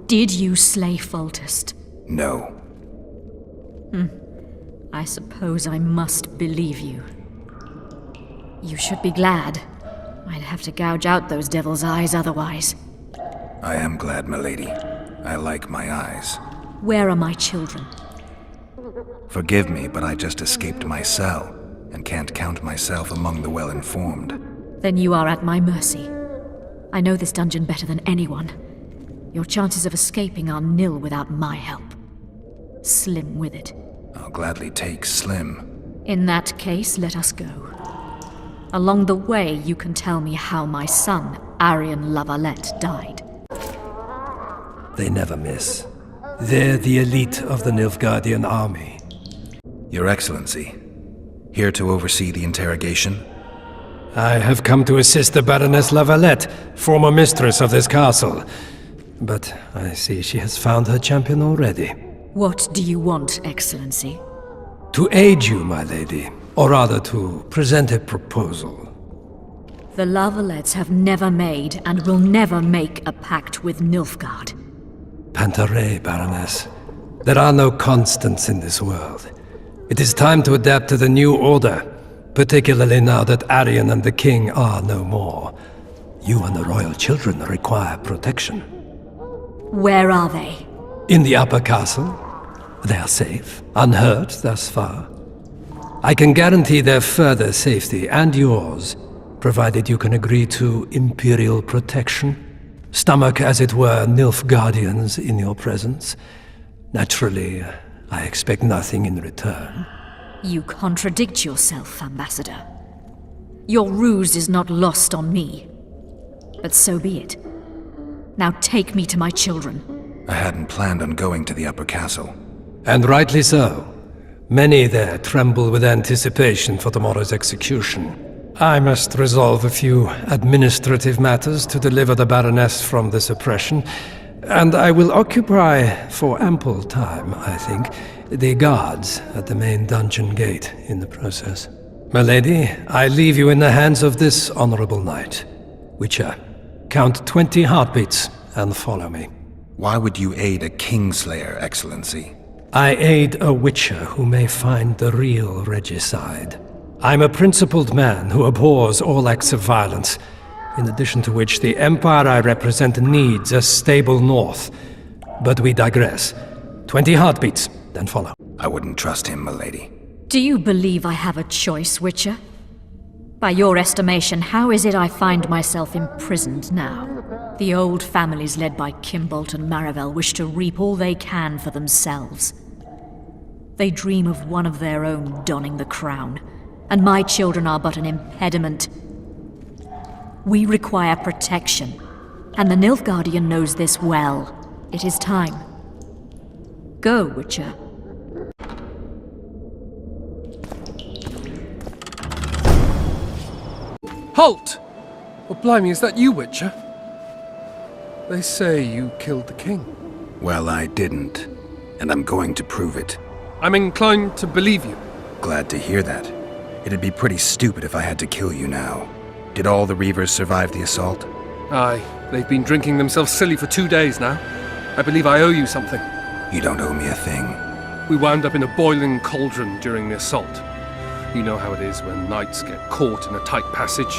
Did you slay Foltest? No. I suppose I must believe you. You should be glad. I'd have to gouge out those devil's eyes otherwise. I am glad, milady. I like my eyes. Where are my children? Forgive me, but I just escaped my cell, and can't count myself among the well-informed. Then you are at my mercy. I know this dungeon better than anyone. Your chances of escaping are nil without my help. Slim with it. I'll gladly take Slim. In that case, let us go. Along the way, you can tell me how my son, Arion La Valette, died. They never miss. They're the elite of the Nilfgaardian army. Your Excellency, here to oversee the interrogation? I have come to assist the Baroness La Valette, former mistress of this castle. But I see she has found her champion already. What do you want, Excellency? To aid you, my lady. Or rather, to present a proposal. The La Valettes have never made and will never make a pact with Nilfgaard. Pantaray, Baroness. There are no constants in this world. It is time to adapt to the new order, particularly now that Arion and the king are no more. You and the royal children require protection. Where are they? In the upper castle. They are safe, unhurt thus far. I can guarantee their further safety and yours, provided you can agree to Imperial protection. Stomach, as it were, Nilfgaardians in your presence. Naturally, I expect nothing in return. You contradict yourself, Ambassador. Your ruse is not lost on me. But so be it. Now take me to my children. I hadn't planned on going to the upper castle. And rightly so. Many there tremble with anticipation for tomorrow's execution. I must resolve a few administrative matters to deliver the Baroness from this oppression, and I will occupy, for ample time, I think, the guards at the main dungeon gate in the process. My lady, I leave you in the hands of this honorable knight. Witcher, count 20 heartbeats and follow me. Why would you aid a Kingslayer, Excellency? I aid a witcher who may find the real regicide. I'm a principled man who abhors all acts of violence, in addition to which the empire I represent needs a stable north. But we digress. 20 heartbeats, then follow. I wouldn't trust him, milady. Do you believe I have a choice, Witcher? By your estimation, how is it I find myself imprisoned now? The old families led by Kimbolt and Maravel wish to reap all they can for themselves. They dream of one of their own donning the crown, and my children are but an impediment. We require protection, and the Nilfgaardian knows this well. It is time. Go, Witcher. Halt! Oh, blimey, is that you, Witcher? They say you killed the king. Well, I didn't, and I'm going to prove it. I'm inclined to believe you. Glad to hear that. It'd be pretty stupid if I had to kill you now. Did all the Reavers survive the assault? Aye, they've been drinking themselves silly for 2 days now. I believe I owe you something. You don't owe me a thing. We wound up in a boiling cauldron during the assault. You know how it is when knights get caught in a tight passage.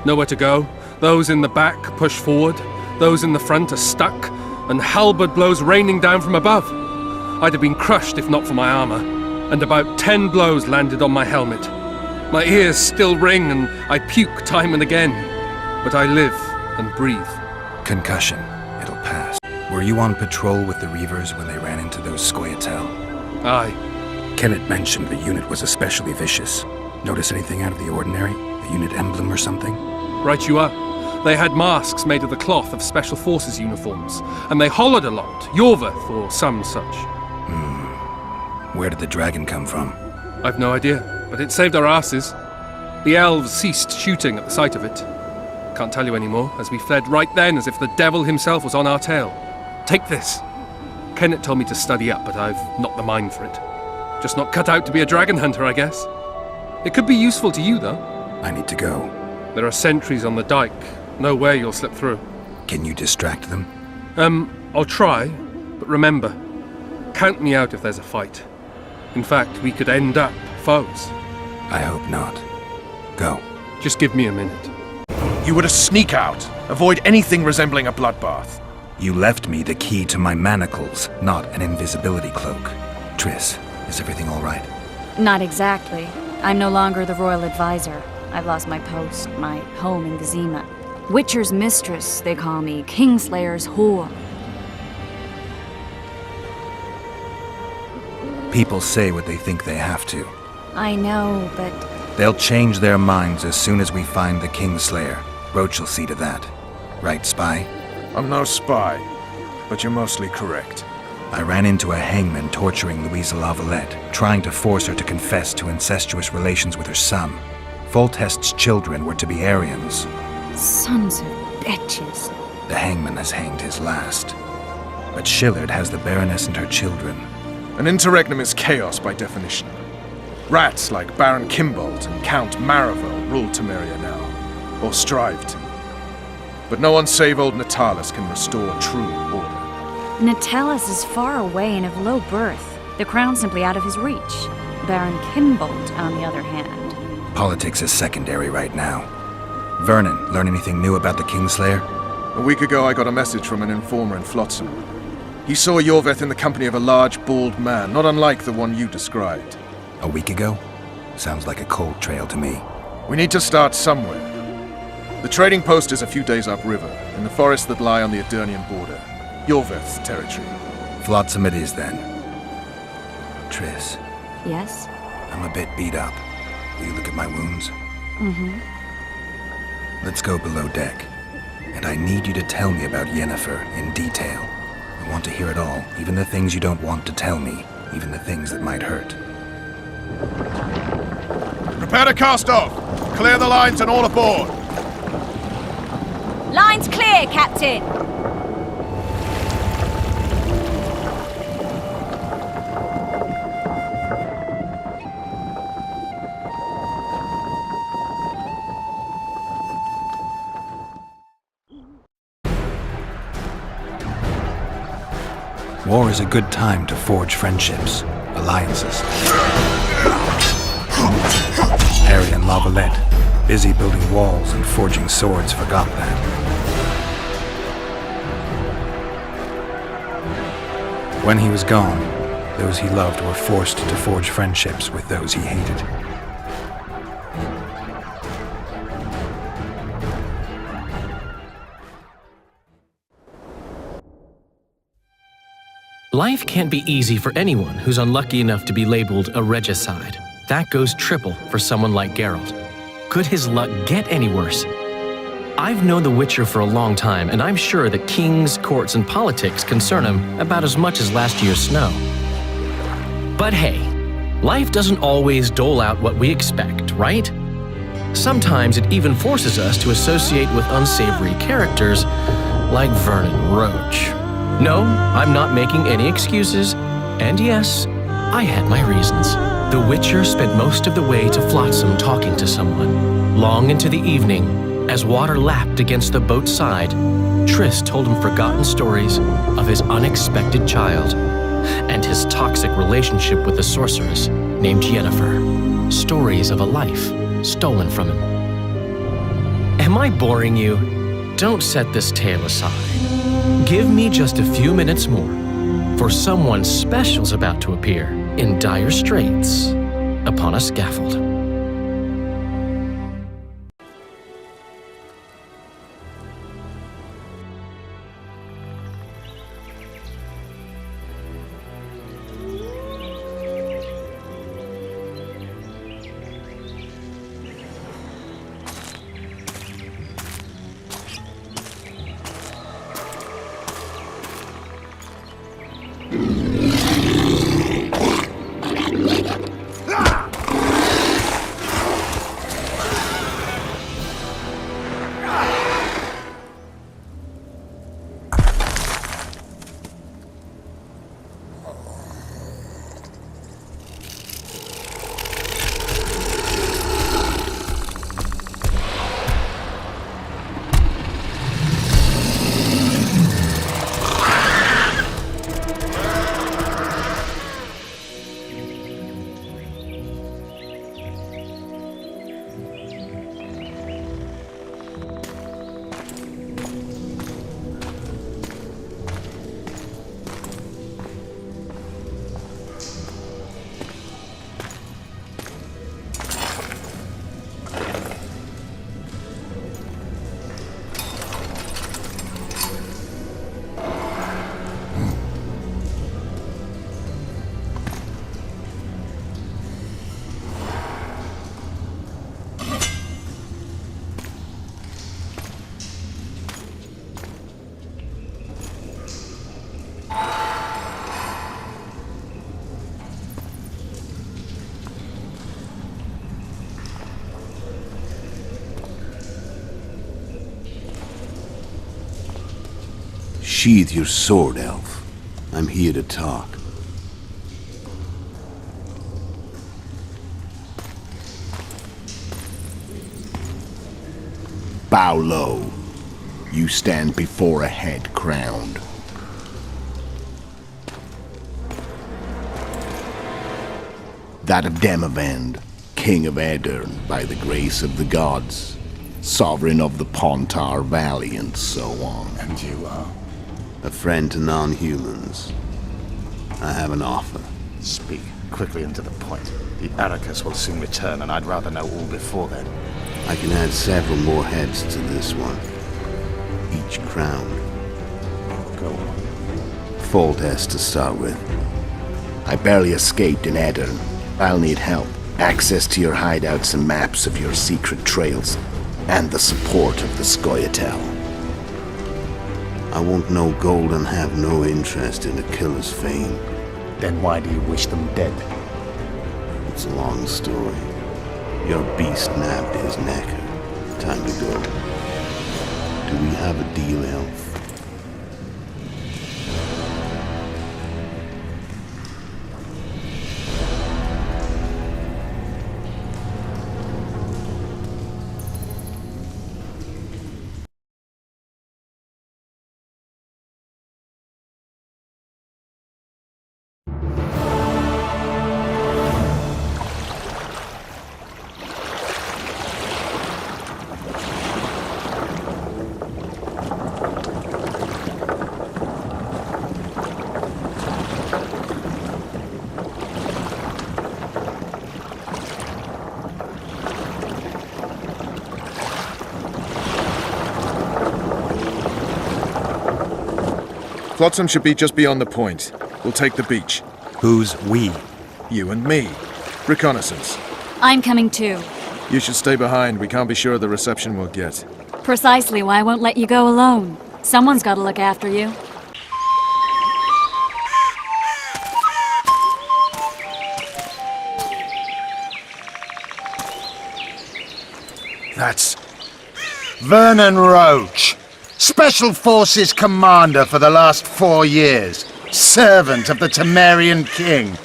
Nowhere to go. Those in the back push forward. Those in the front are stuck. And halberd blows raining down from above. I'd have been crushed if not for my armor. And about 10 blows landed on my helmet. My ears still ring and I puke time and again. But I live and breathe. Concussion. It'll pass. Were you on patrol with the Reavers when they ran into those Scoia'tael? Aye. Kenneth mentioned the unit was especially vicious. Notice anything out of the ordinary? A unit emblem or something? Right you are. They had masks made of the cloth of Special Forces uniforms, and they hollered a lot, Yorvath or some such. Where did the dragon come from? I've no idea, but it saved our asses. The elves ceased shooting at the sight of it. Can't tell you anymore, as we fled right then as if the devil himself was on our tail. Take this. Kenneth told me to study up, but I've not the mind for it. Just not cut out to be a dragon hunter, I guess. It could be useful to you, though. I need to go. There are sentries on the dike. No way you'll slip through. Can you distract them? I'll try, but remember, count me out if there's a fight. In fact, we could end up foes. I hope not. Go. Just give me a minute. You were to sneak out. Avoid anything resembling a bloodbath. You left me the key to my manacles, not an invisibility cloak. Triss, is everything all right? Not exactly. I'm no longer the royal advisor. I've lost my post, my home in Vizima. Witcher's mistress, they call me. Kingslayer's whore. People say what they think they have to. I know, but... They'll change their minds as soon as we find the Kingslayer. Roach will see to that. Right, Spy? I'm no spy, but you're mostly correct. I ran into a hangman torturing Louisa Lavalette, trying to force her to confess to incestuous relations with her son. Foltest's children were to be Aryans. Sons of bitches. The hangman has hanged his last. But Shillard has the Baroness and her children. An interregnum is chaos by definition. Rats like Baron Kimbolt and Count Maravel rule Temeria now, or strive to. But no one save old Natalis can restore true order. Natalis is far away and of low birth. The crown's simply out of his reach. Baron Kimbolt, on the other hand. Politics is secondary right now. Vernon, learn anything new about the Kingslayer? A week ago I got a message from an informer in Flotsam. He saw Yorveth in the company of a large, bald man, not unlike the one you described. A week ago? Sounds like a cold trail to me. We need to start somewhere. The trading post is a few days upriver, in the forests that lie on the Aedirnian border. Yorveth's territory. Flotsam it is, then. Triss. Yes? I'm a bit beat up. Will you look at my wounds? Mm-hmm. Let's go below deck. And I need you to tell me about Yennefer in detail. I want to hear it all, even the things you don't want to tell me, even the things that might hurt. Prepare to cast off! Clear the lines and all aboard! Lines clear, Captain! War is a good time to forge friendships, alliances. Harry and Lavalette, busy building walls and forging swords, forgot that. When he was gone, those he loved were forced to forge friendships with those he hated. Life can't be easy for anyone who's unlucky enough to be labeled a regicide. That goes triple for someone like Geralt. Could his luck get any worse? I've known The Witcher for a long time, and I'm sure that kings, courts, and politics concern him about as much as last year's snow. But hey, life doesn't always dole out what we expect, right? Sometimes it even forces us to associate with unsavory characters like Vernon Roach. No, I'm not making any excuses, and yes, I had my reasons. The Witcher spent most of the way to Flotsam talking to someone. Long into the evening, as water lapped against the boat's side, Triss told him forgotten stories of his unexpected child and his toxic relationship with a sorceress named Yennefer. Stories of a life stolen from him. Am I boring you? Don't set this tale aside. Give me just a few minutes more, for someone special's about to appear in dire straits upon a scaffold. Sheathe your sword, Elf. I'm here to talk. Bow low. You stand before a head crowned. That of Demavend, King of Aedirn, by the grace of the gods, sovereign of the Pontar Valley, and so on. And you are? A friend to non-humans. I have an offer. Speak quickly and to the point. The Arrakis will soon return, and I'd rather know all before then. I can add several more heads to this one. Each crowned. Go on. Foltest to start with. I barely escaped in Aedirn. I'll need help. Access to your hideouts and maps of your secret trails. And the support of the Scoia'tael. I want no gold and have no interest in the killer's fame. Then why do you wish them dead? It's a long story. Your beast nabbed his neck. Time to go. Do we have a deal, Elf? Flotsam should be just beyond the point. We'll take the beach. Who's we? You and me. Reconnaissance. I'm coming too. You should stay behind. We can't be sure of the reception we'll get. Precisely why I won't let you go alone. Someone's got to look after you. That's Vernon Roach, Special Forces Commander for the last 4 years, servant of the Temerian King,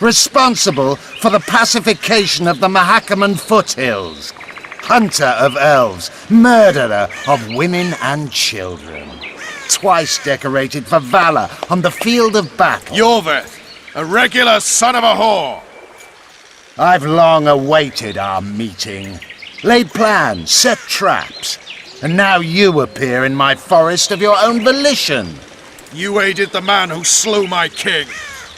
responsible for the pacification of the Mahakaman foothills, hunter of elves, murderer of women and children, twice decorated for valor on the field of battle. Yorveth, a regular son of a whore! I've long awaited our meeting. Laid plans, set traps, and now you appear in my forest of your own volition. You aided the man who slew my king.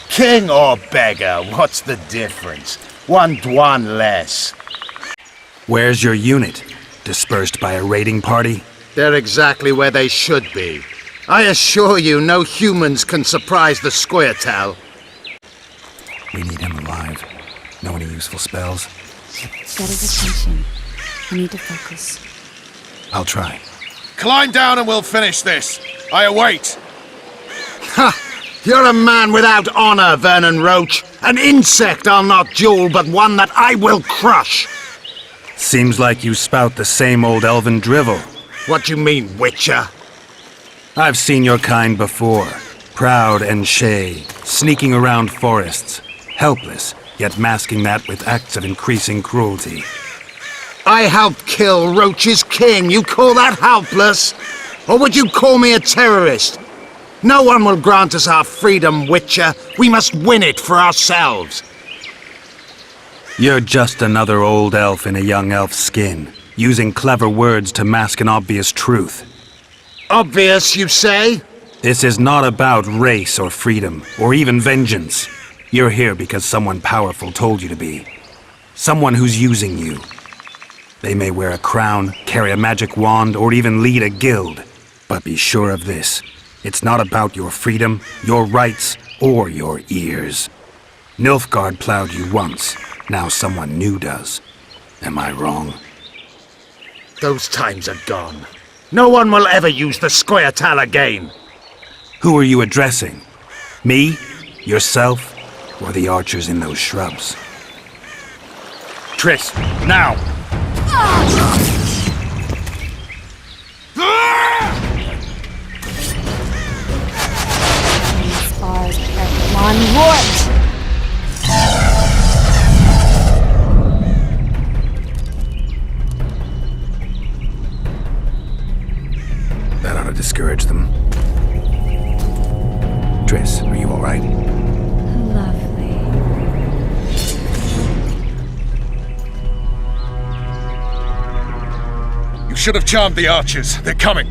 King or beggar, what's the difference? One Dwan less. Where's your unit? Dispersed by a raiding party? They're exactly where they should be. I assure you, no humans can surprise the Squirtal. We need him alive. Know any useful spells? Get his attention. I need to focus. I'll try. Climb down and we'll finish this. I await. Ha! You're a man without honor, Vernon Roach. An insect I'll not duel, but one that I will crush. Seems like you spout the same old elven drivel. What you mean, Witcher? I've seen your kind before. Proud and shay, sneaking around forests. Helpless, yet masking that with acts of increasing cruelty. I helped kill Roach's king. You call that helpless? Or would you call me a terrorist? No one will grant us our freedom, Witcher. We must win it for ourselves. You're just another old elf in a young elf's skin, using clever words to mask an obvious truth. Obvious, you say? This is not about race or freedom, or even vengeance. You're here because someone powerful told you to be. Someone who's using you. They may wear a crown, carry a magic wand, or even lead a guild. But be sure of this. It's not about your freedom, your rights, or your ears. Nilfgaard plowed you once. Now someone new does. Am I wrong? Those times are gone. No one will ever use the Squirtal again. Who are you addressing? Me? Yourself? Or the archers in those shrubs? Triss, now! As far as everyone would. That ought to discourage them. Triss, are you all right? Lovely. You should have charmed the archers. They're coming.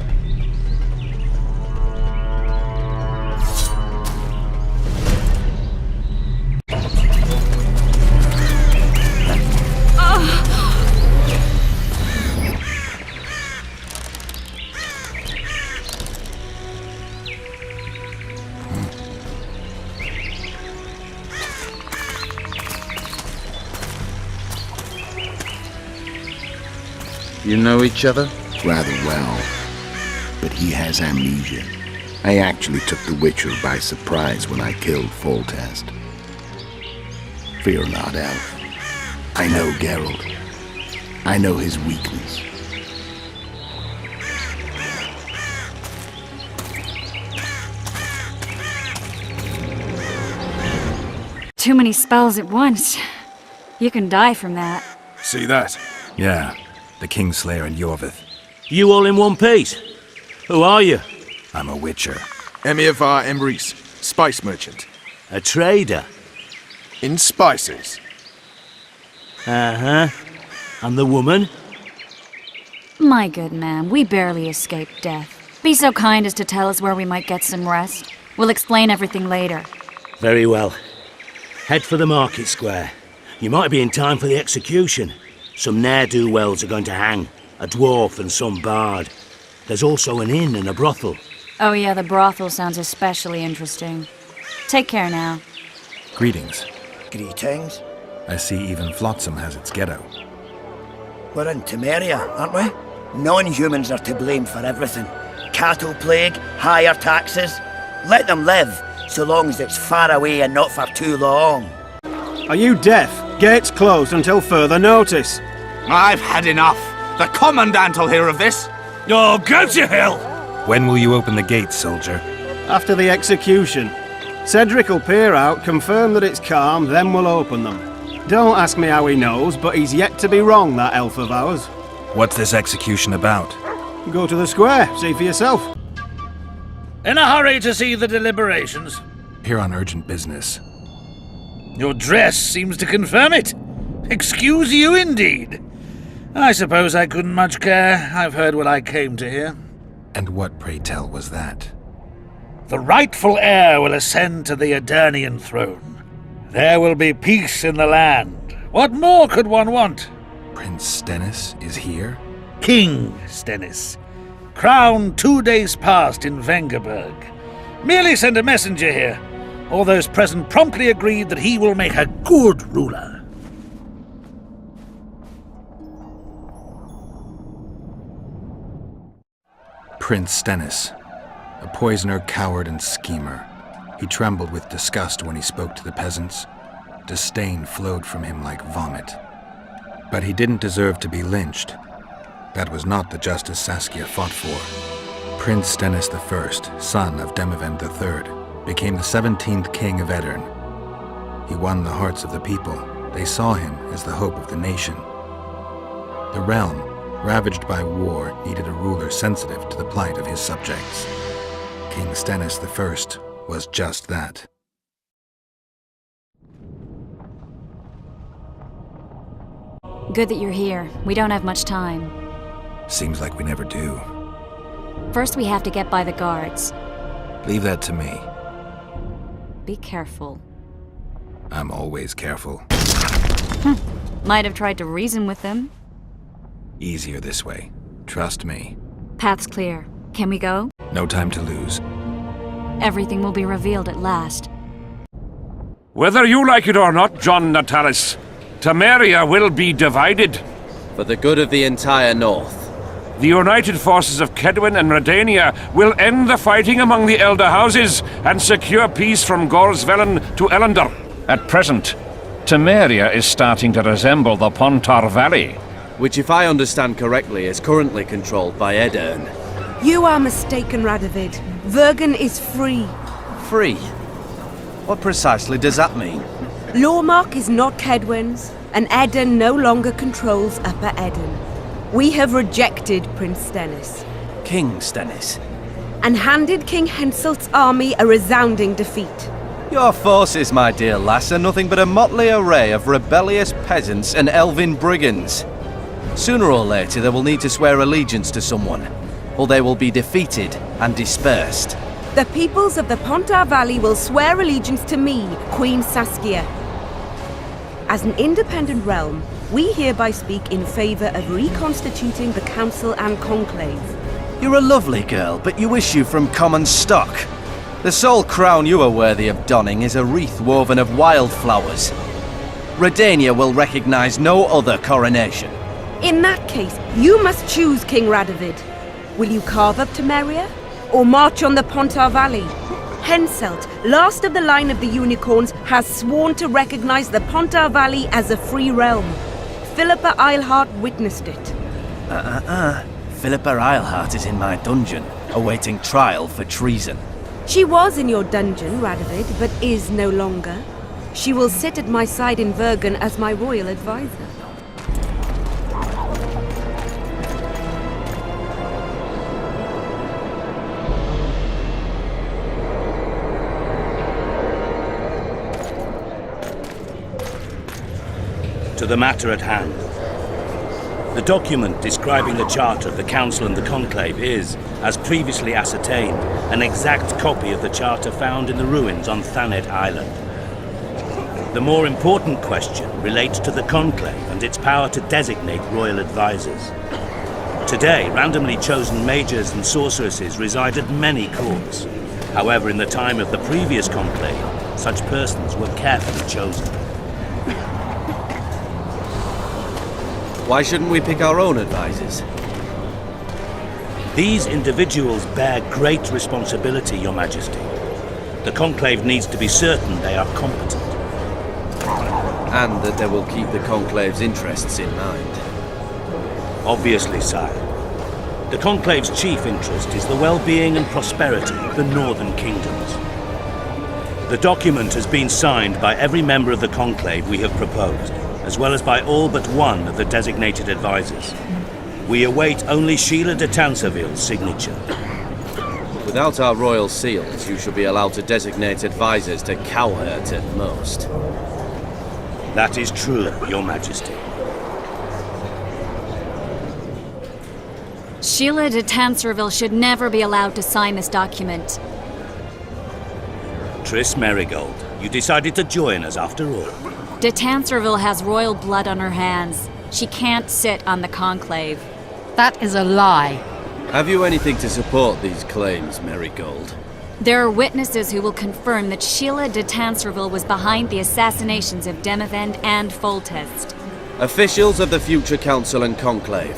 You know each other? Rather well. But he has amnesia. I actually took the Witcher by surprise when I killed Foltest. Fear not, Elf. I know Geralt. I know his weakness. Too many spells at once. You can die from that. See that? Yeah, the Kingslayer and Yorveth. You all in one piece? Who are you? I'm a Witcher. Emir var Emrys, spice merchant. A trader? In spices. Uh-huh. And the woman? My good man, we barely escaped death. Be so kind as to tell us where we might get some rest. We'll explain everything later. Very well. Head for the market square. You might be in time for the execution. Some ne'er-do-wells are going to hang. A dwarf and some bard. There's also an inn and a brothel. Oh yeah, the brothel sounds especially interesting. Take care now. Greetings. Greetings. I see even Flotsam has its ghetto. We're in Temeria, aren't we? Non-humans are to blame for everything. Cattle plague, higher taxes. Let them live, so long as it's far away and not for too long. Are you deaf? Gates closed until further notice. I've had enough. The Commandant will hear of this. Oh, go to hell! When will you open the gates, soldier? After the execution. Cedric will peer out, confirm that it's calm, then we'll open them. Don't ask me how he knows, but he's yet to be wrong, that elf of ours. What's this execution about? Go to the square, see for yourself. In a hurry to see the deliberations. Here on urgent business. Your dress seems to confirm it. Excuse you indeed. I suppose I couldn't much care. I've heard what I came to hear. And what, pray tell, was that? The rightful heir will ascend to the Aedirnian throne. There will be peace in the land. What more could one want? Prince Stennis is here? King Stennis. Crowned 2 days past in Vengerberg. Merely send a messenger here. All those present promptly agreed that he will make a good ruler. Prince Stennis. A poisoner, coward, and schemer. He trembled with disgust when he spoke to the peasants. Disdain flowed from him like vomit. But he didn't deserve to be lynched. That was not the justice Saskia fought for. Prince Stennis I, son of Demavend III, became the 17th king of Aedirn. He won the hearts of the people. They saw him as the hope of the nation. The realm, ravaged by war, needed a ruler sensitive to the plight of his subjects. King Stennis I was just that. Good that you're here. We don't have much time. Seems like we never do. First, we have to get by the guards. Leave that to me. Be careful. I'm always careful. Might have tried to reason with them. Easier this way. Trust me. Path's clear. Can we go? No time to lose. Everything will be revealed at last. Whether you like it or not, John Natalis, Temeria will be divided. For the good of the entire North. The united forces of Kedwen and Redania will end the fighting among the Elder Houses and secure peace from Gorsvelen to Ellendar. At present, Temeria is starting to resemble the Pontar Valley. Which, if I understand correctly, is currently controlled by Aedirn. You are mistaken, Radovid. Vergen is free. Free? What precisely does that mean? Lormark is not Kedwen's, and Aedirn no longer controls Upper Aedirn. We have rejected Prince Stennis. King Stennis? And handed King Henselt's army a resounding defeat. Your forces, my dear lass, are nothing but a motley array of rebellious peasants and elven brigands. Sooner or later they will need to swear allegiance to someone, or they will be defeated and dispersed. The peoples of the Pontar Valley will swear allegiance to me, Queen Saskia. As an independent realm, we hereby speak in favor of reconstituting the Council and Conclave. You're a lovely girl, but you issue from common stock. The sole crown you are worthy of donning is a wreath woven of wildflowers. Redania will recognize no other coronation. In that case, you must choose, King Radovid. Will you carve up Temeria, or march on the Pontar Valley? Henselt, last of the line of the Unicorns, has sworn to recognize the Pontar Valley as a free realm. Philippa Eilhart witnessed it. Philippa Eilhart is in my dungeon, awaiting trial for treason. She was in your dungeon, Radovid, but is no longer. She will sit at my side in Vergen as my royal advisor. To the matter at hand. The document describing the charter of the Council and the Conclave is, as previously ascertained, an exact copy of the charter found in the ruins on Thanet Island. The more important question relates to the Conclave and its power to designate royal advisors. Today, randomly chosen mages and sorceresses reside at many courts. However, in the time of the previous conclave, such persons were carefully chosen. Why shouldn't we pick our own advisors? These individuals bear great responsibility, Your Majesty. The conclave needs to be certain they are competent. And that they will keep the conclave's interests in mind. Obviously, sire. The conclave's chief interest is the well-being and prosperity of the northern kingdoms. The document has been signed by every member of the conclave we have proposed, as well as by all but one of the designated advisors. We await only Sheila de Tanserville's signature. Without our royal seals, you should be allowed to designate advisors to cowherd at most. That is true, Your Majesty. Sheila de Tanserville should never be allowed to sign this document. Triss Merigold, you decided to join us after all. De Tanserville has royal blood on her hands. She can't sit on the conclave. That is a lie. Have you anything to support these claims, Merigold? There are witnesses who will confirm that Sheila de Tanserville was behind the assassinations of Demavend and Foltest. Officials of the future council and conclave.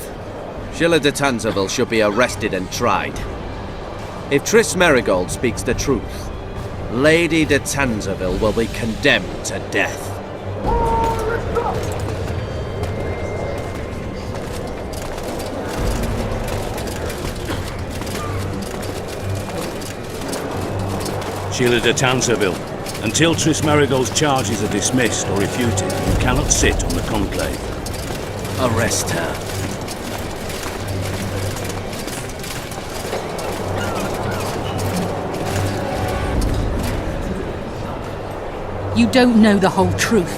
Sheila de Tanserville should be arrested and tried. If Triss Merigold speaks the truth, Lady de Tanserville will be condemned to death. Sheila de Tanserville, until Triss Merigold's charges are dismissed or refuted, you cannot sit on the conclave. Arrest her. You don't know the whole truth.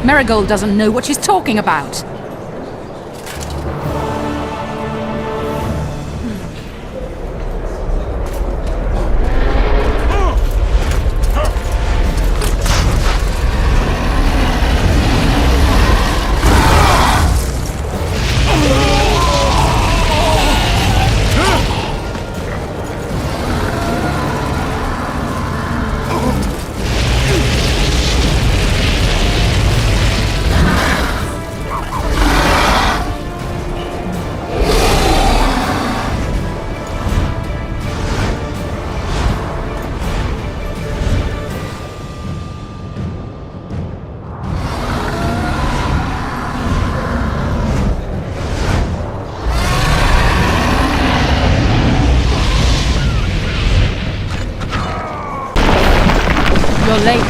Merigold doesn't know what she's talking about. You're late.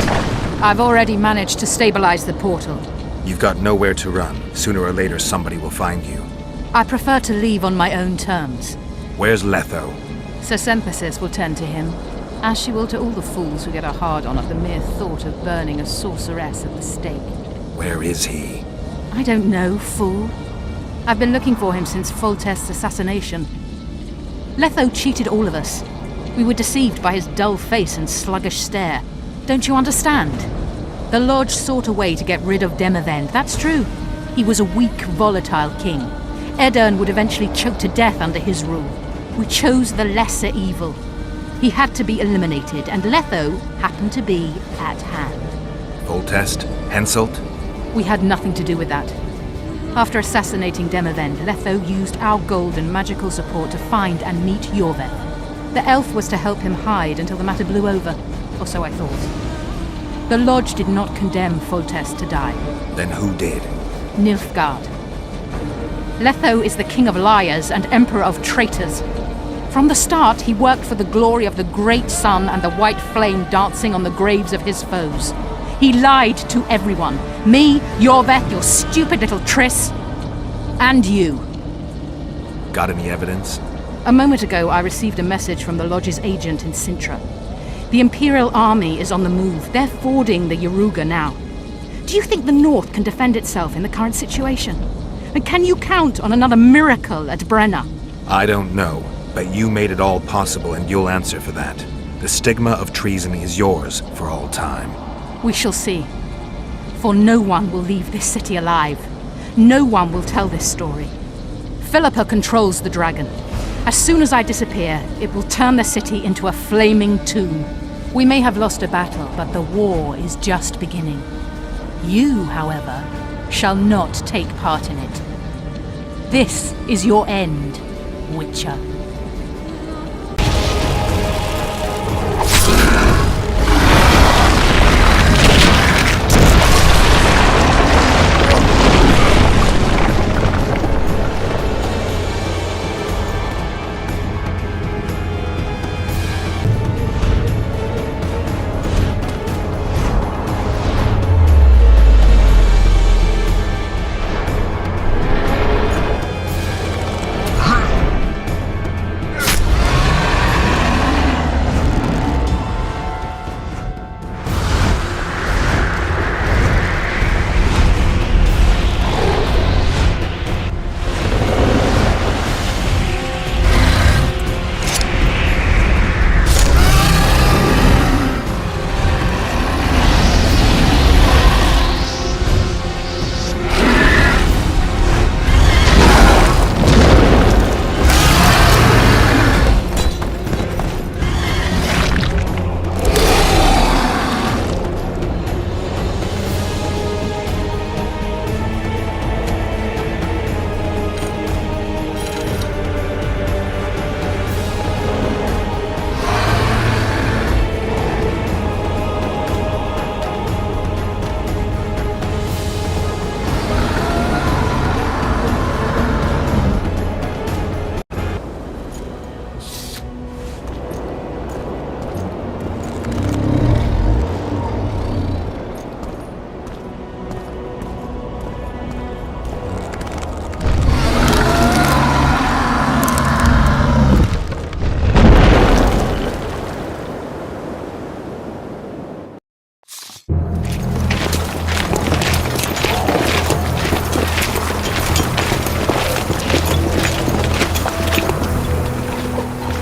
I've already managed to stabilize the portal. You've got nowhere to run. Sooner or later, somebody will find you. I prefer to leave on my own terms. Where's Letho? Sir Sympathis will tend to him, as she will to all the fools who get a hard-on at the mere thought of burning a sorceress at the stake. Where is he? I don't know, fool. I've been looking for him since Foltest's assassination. Letho cheated all of us. We were deceived by his dull face and sluggish stare. Don't you understand? The Lodge sought a way to get rid of Demavend, that's true. He was a weak, volatile king. Aedirn would eventually choke to death under his rule. We chose the lesser evil. He had to be eliminated, and Letho happened to be at hand. Foltest? Henselt? We had nothing to do with that. After assassinating Demavend, Letho used our gold and magical support to find and meet Yorveth. The elf was to help him hide until the matter blew over, or so I thought. The Lodge did not condemn Foltest to die. Then who did? Nilfgaard. Letho is the king of liars and emperor of traitors. From the start, he worked for the glory of the great sun and the white flame dancing on the graves of his foes. He lied to everyone. Me, Yorveth, your stupid little Triss, and you. Got any evidence? A moment ago, I received a message from the Lodge's agent in Sintra. The Imperial Army is on the move. They're fording the Yaruga now. Do you think the North can defend itself in the current situation? And can you count on another miracle at Brenna? I don't know, but you made it all possible and you'll answer for that. The stigma of treason is yours for all time. We shall see. For no one will leave this city alive. No one will tell this story. Philippa controls the dragon. As soon as I disappear, it will turn the city into a flaming tomb. We may have lost a battle, but the war is just beginning. You, however, shall not take part in it. This is your end, Witcher.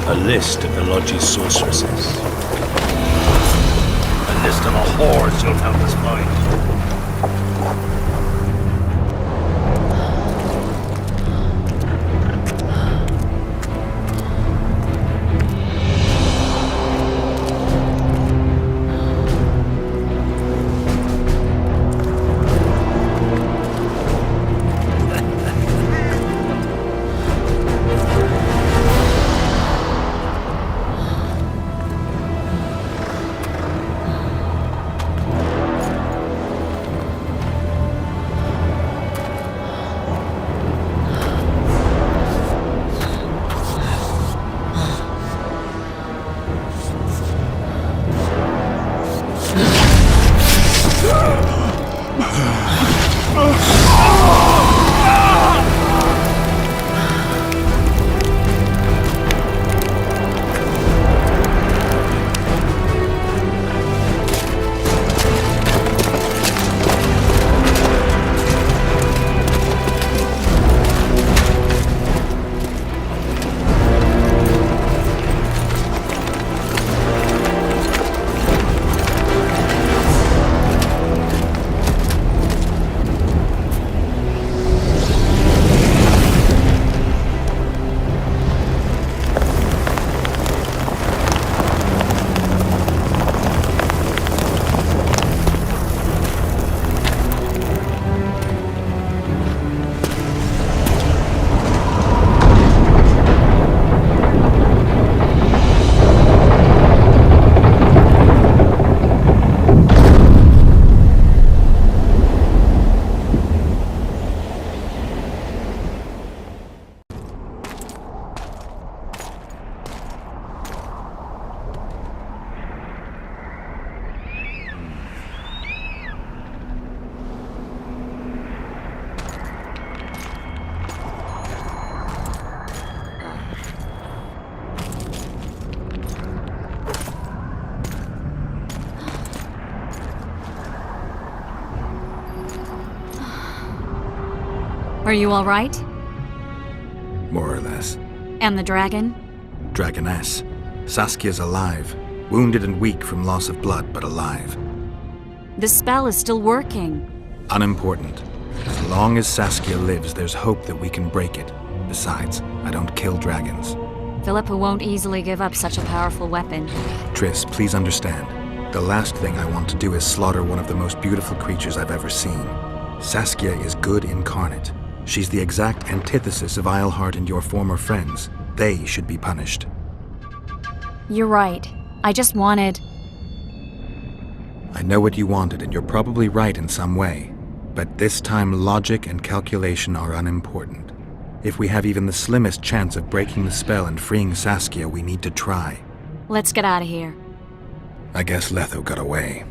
A list of the Lodge's sorceresses. A list of the hordes you'll help us find. Are you all right? More or less. And the dragon? Dragoness. Saskia's alive. Wounded and weak from loss of blood, but alive. The spell is still working. Unimportant. As long as Saskia lives, there's hope that we can break it. Besides, I don't kill dragons. Philippa won't easily give up such a powerful weapon. Triss, please understand. The last thing I want to do is slaughter one of the most beautiful creatures I've ever seen. Saskia is good incarnate. She's the exact antithesis of Eilhart and your former friends. They should be punished. You're right. I just wanted... I know what you wanted, and you're probably right in some way. But this time, logic and calculation are unimportant. If we have even the slimmest chance of breaking the spell and freeing Saskia, we need to try. Let's get out of here. I guess Letho got away.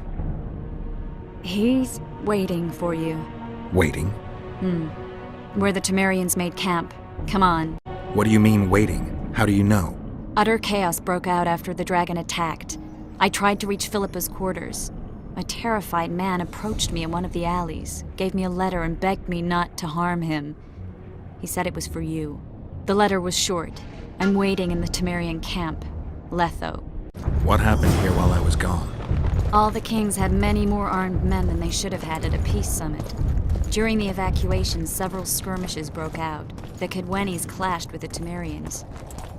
He's waiting for you. Waiting? Where the Temerians made camp. Come on. What do you mean, waiting? How do you know? Utter chaos broke out after the dragon attacked. I tried to reach Philippa's quarters. A terrified man approached me in one of the alleys, gave me a letter and begged me not to harm him. He said it was for you. The letter was short. I'm waiting in the Temerian camp. Letho. What happened here while I was gone? All the kings had many more armed men than they should have had at a peace summit. During the evacuation, several skirmishes broke out. The Kedwenis clashed with the Temerians.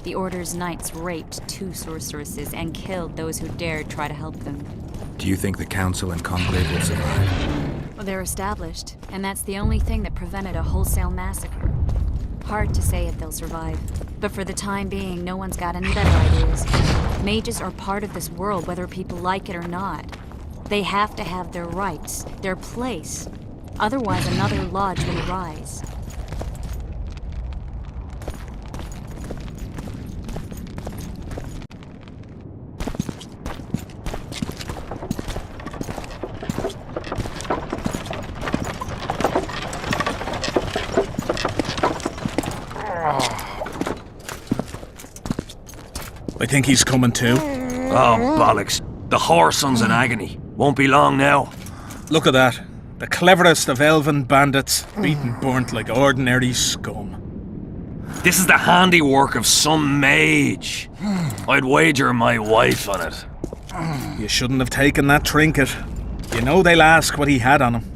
The Order's knights raped 2 sorceresses and killed those who dared try to help them. Do you think the Council and Conclave will survive? Well, they're established, and that's the only thing that prevented a wholesale massacre. Hard to say if they'll survive, but for the time being, no one's got any better ideas. Mages are part of this world, whether people like it or not. They have to have their rights, their place. Otherwise, another lodge will arise. I think he's coming too. Oh, bollocks. The whoreson's in agony. Won't be long now. Look at that. The cleverest of elven bandits, beaten burnt like ordinary scum. This is the handiwork of some mage. I'd wager my wife on it. You shouldn't have taken that trinket. You know they'll ask what he had on him.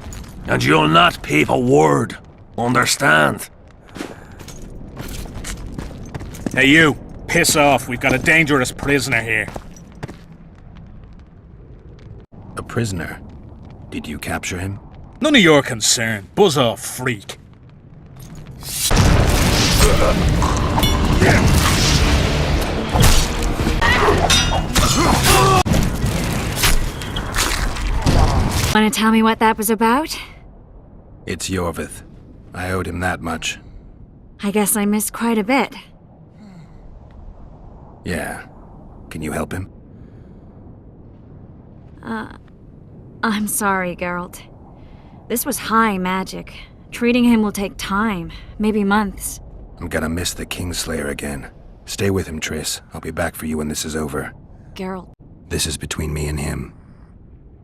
And you'll not peep a word. Understand? Hey you, piss off. We've got a dangerous prisoner here. A prisoner? Did you capture him? None of your concern. Buzz off, freak. Want to tell me what that was about? It's Yorvith. I owed him that much. I guess I missed quite a bit. Yeah. Can you help him? I'm sorry, Geralt. This was high magic. Treating him will take time, maybe months. I'm gonna miss the Kingslayer again. Stay with him, Triss. I'll be back for you when this is over. Geralt, This is between me and him.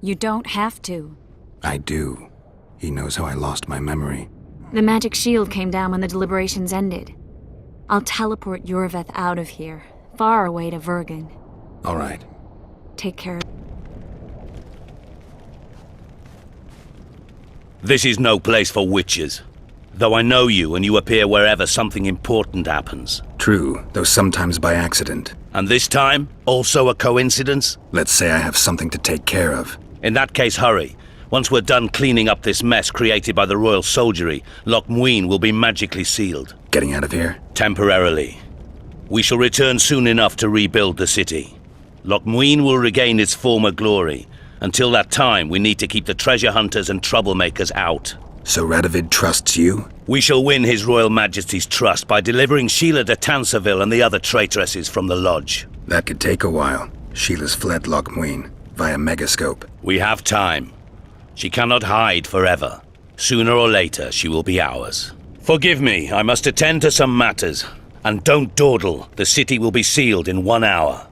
you don't have to. I do. He knows how I lost my memory. The magic shield came down when the deliberations ended. I'll teleport Yorveth out of here, far away to Vergen. All right. Take care. This is no place for witches. Though I know you and you appear wherever something important happens. True, though sometimes by accident. And this time, also a coincidence? Let's say I have something to take care of. In that case, hurry. Once we're done cleaning up this mess created by the royal soldiery, Loch Muin will be magically sealed. Getting out of here? Temporarily. We shall return soon enough to rebuild the city. Loch Muin will regain its former glory. Until that time, we need to keep the treasure hunters and troublemakers out. So Radovid trusts you? We shall win His Royal Majesty's trust by delivering Sheila de Tansarville and the other traitresses from the lodge. That could take a while. Sheila's fled Loch Muin via Megascope. We have time. She cannot hide forever. Sooner or later, she will be ours. Forgive me, I must attend to some matters. And don't dawdle. The city will be sealed in 1 hour.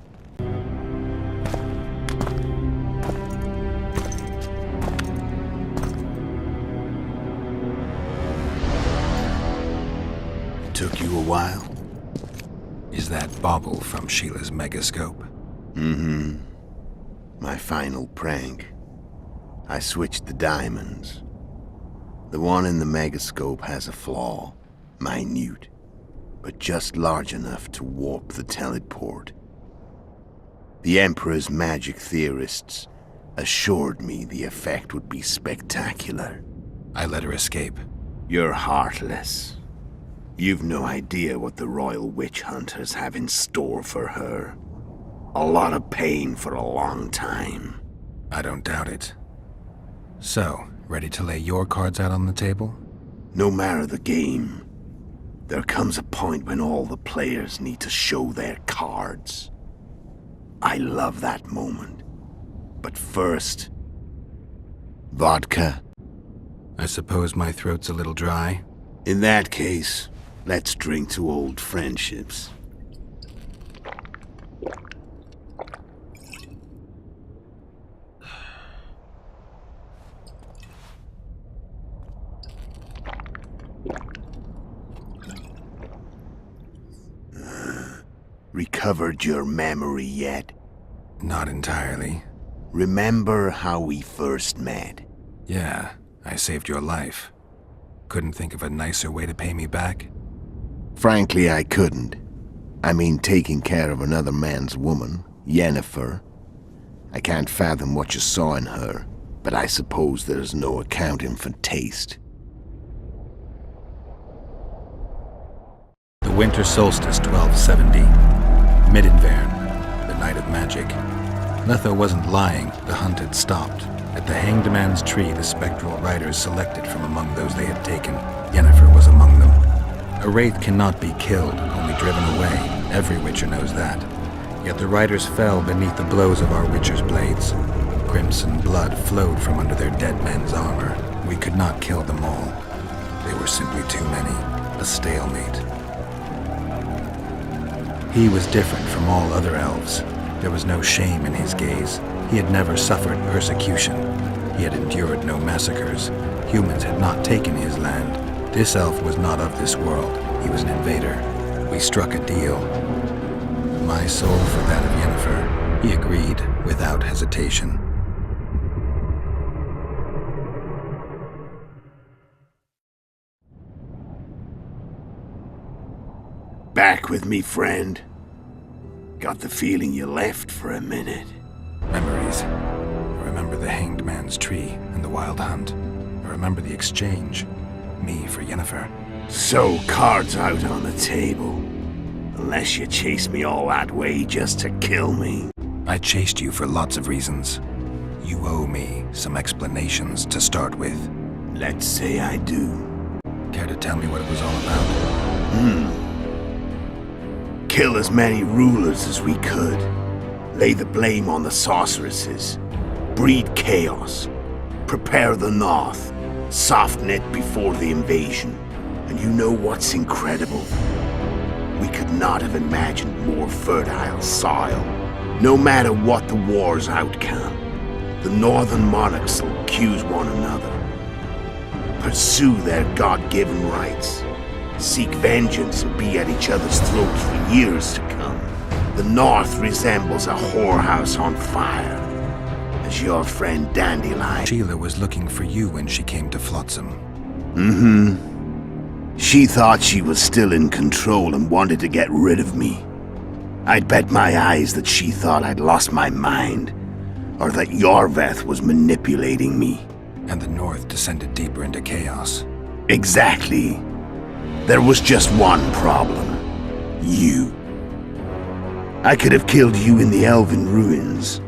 Took you a while? Is that bauble from Sheila's Megascope? Mm-hmm. My final prank. I switched the diamonds. The one in the Megascope has a flaw. Minute. but just large enough to warp the teleport. The Emperor's magic theorists assured me the effect would be spectacular. I let her escape. You're heartless. You've no idea what the Royal Witch Hunters have in store for her. A lot of pain for a long time. I don't doubt it. So, ready to lay your cards out on the table? No matter the game, there comes a point when all the players need to show their cards. I love that moment. But first... vodka? I suppose my throat's a little dry. In that case, let's drink to old friendships. Recovered your memory yet? Not entirely. Remember how we first met? Yeah, I saved your life. Couldn't think of a nicer way to pay me back? Frankly, I couldn't. I mean, taking care of another man's woman, Yennefer. I can't fathom what you saw in her, but I suppose there's no accounting for taste. The winter solstice 1270. Midinvern, the night of magic. Letho wasn't lying, the hunt had stopped. At the Hanged Man's Tree, the spectral riders selected from among those they had taken. Yennefer was among them. A wraith cannot be killed, only driven away. Every Witcher knows that. Yet the riders fell beneath the blows of our Witcher's blades. Crimson blood flowed from under their dead men's armor. We could not kill them all. They were simply too many. A stalemate. He was different from all other elves. There was no shame in his gaze. He had never suffered persecution. He had endured no massacres. Humans had not taken his land. This elf was not of this world. He was an invader. We struck a deal. My soul for that of Yennefer. He agreed without hesitation. Back with me, friend. Got the feeling you left for a minute. Memories. I remember the Hanged Man's Tree and the Wild Hunt. I remember the exchange. Me for Yennefer. So, cards out on the table. Unless you chased me all that way just to kill me. I chased you for lots of reasons. You owe me some explanations to start with. Let's say I do. Care to tell me what it was all about? Kill as many rulers as we could. Lay the blame on the sorceresses. Breed chaos. Prepare the North. Soften it before the invasion. And you know what's incredible? We could not have imagined more fertile soil. No matter what the war's outcome, the northern monarchs will accuse one another. Pursue their God-given rights. Seek vengeance and be at each other's throats for years to come. The North resembles a whorehouse on fire. As your friend Dandelion... Sheila was looking for you when she came to Flotsam. She thought she was still in control and wanted to get rid of me. I'd bet my eyes that she thought I'd lost my mind, or that Yorveth was manipulating me. And the North descended deeper into chaos. Exactly. There was just one problem. You. I could have killed you in the Elven Ruins.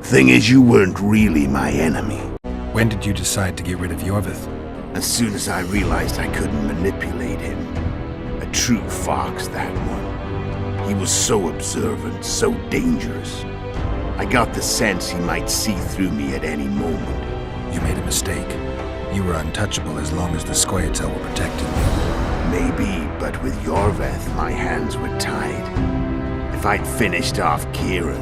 Thing is, you weren't really my enemy. When did you decide to get rid of Yorveth? As soon as I realized I couldn't manipulate him. A true fox, that one. He was so observant, so dangerous. I got the sense he might see through me at any moment. You made a mistake. You were untouchable as long as the Scoia'tael were protecting you. Maybe, but with Yorveth, my hands were tied. If I'd finished off Kieran...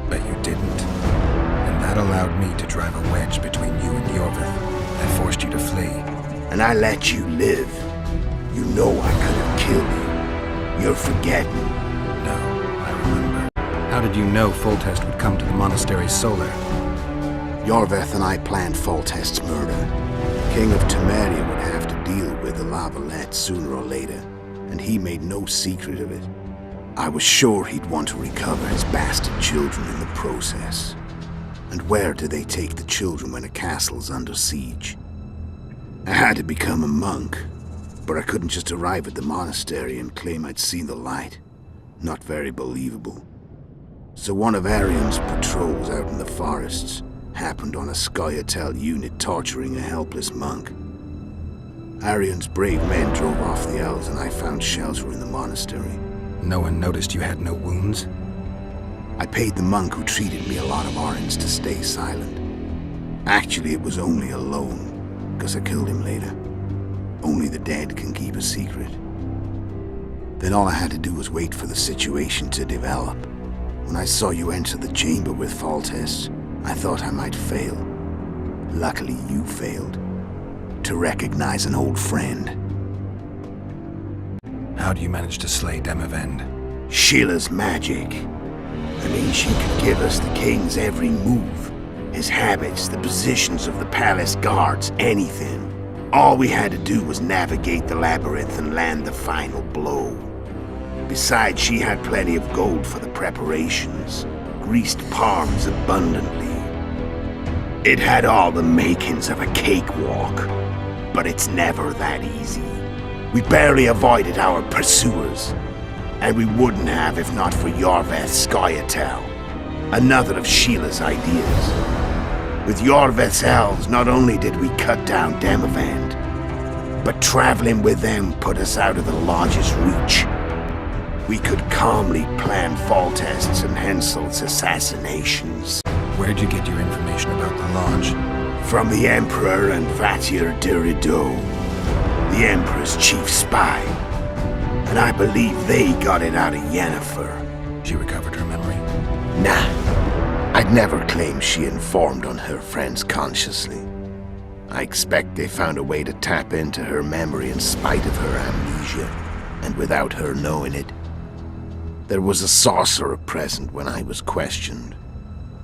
But you didn't. And that allowed me to drive a wedge between you and Yorveth. I forced you to flee. And I let you live. You know I could have killed you. You're forgetting. No, I remember. How did you know Foltest would come to the Monastery Solar? Yorveth and I planned Foltest's murder. King of Temeria would have to deal with the La Valette sooner or later, and he made no secret of it. I was sure he'd want to recover his bastard children in the process. And where do they take the children when a castle's under siege? I had to become a monk, but I couldn't just arrive at the monastery and claim I'd seen the light. Not very believable. So one of Arion's patrols out in the forests happened on a Scoia'tael unit torturing a helpless monk. Arion's brave men drove off the elves and I found shelter in the monastery. No one noticed you had no wounds? I paid the monk who treated me a lot of orange to stay silent. Actually, it was only a loan, because I killed him later. Only the dead can keep a secret. Then all I had to do was wait for the situation to develop. When I saw you enter the chamber with Foltest, I thought I might fail. Luckily, you failed. To recognize an old friend. How do you manage to slay Demavend? Sheila's magic. I mean, she could give us the king's every move. His habits, the positions of the palace guards, anything. All we had to do was navigate the labyrinth and land the final blow. Besides, she had plenty of gold for the preparations. Greased palms abundantly. It had all the makings of a cakewalk. But it's never that easy. We barely avoided our pursuers. And we wouldn't have if not for Iorveth Scoia'tael, another of Sheila's ideas. With Iorveth's elves, not only did we cut down Demavend, but traveling with them put us out of the Lodge's reach. We could calmly plan Foltest's and Henselt's assassinations. Where'd you get your information about the Lodge? From the Emperor and Vattir de Rideau, the Emperor's chief spy. And I believe they got it out of Yennefer. She recovered her memory? Nah. I'd never claim she informed on her friends consciously. I expect they found a way to tap into her memory in spite of her amnesia, and without her knowing it. There was a sorcerer present when I was questioned.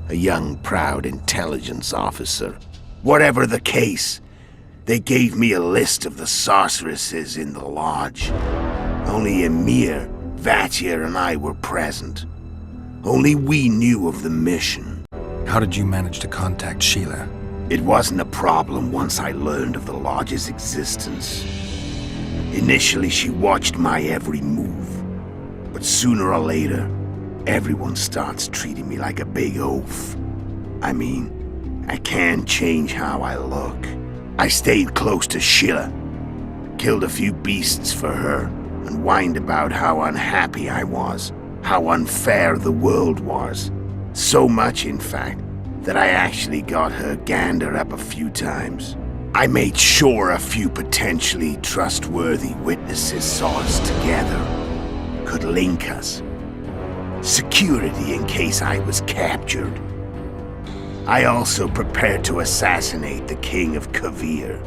A young, proud intelligence officer. Whatever the case, they gave me a list of the sorceresses in the Lodge. Only Ymir, Vattir, and I were present. Only we knew of the mission. How did you manage to contact Sheila? It wasn't a problem once I learned of the Lodge's existence. Initially, she watched my every move. But sooner or later, everyone starts treating me like a big oaf. I mean, I can't change how I look. I stayed close to Sheila. Killed a few beasts for her. And whined about how unhappy I was, how unfair the world was. So much, in fact, that I actually got her gander up a few times. I made sure a few potentially trustworthy witnesses saw us together, could link us. Security in case I was captured. I also prepared to assassinate the King of Kovir.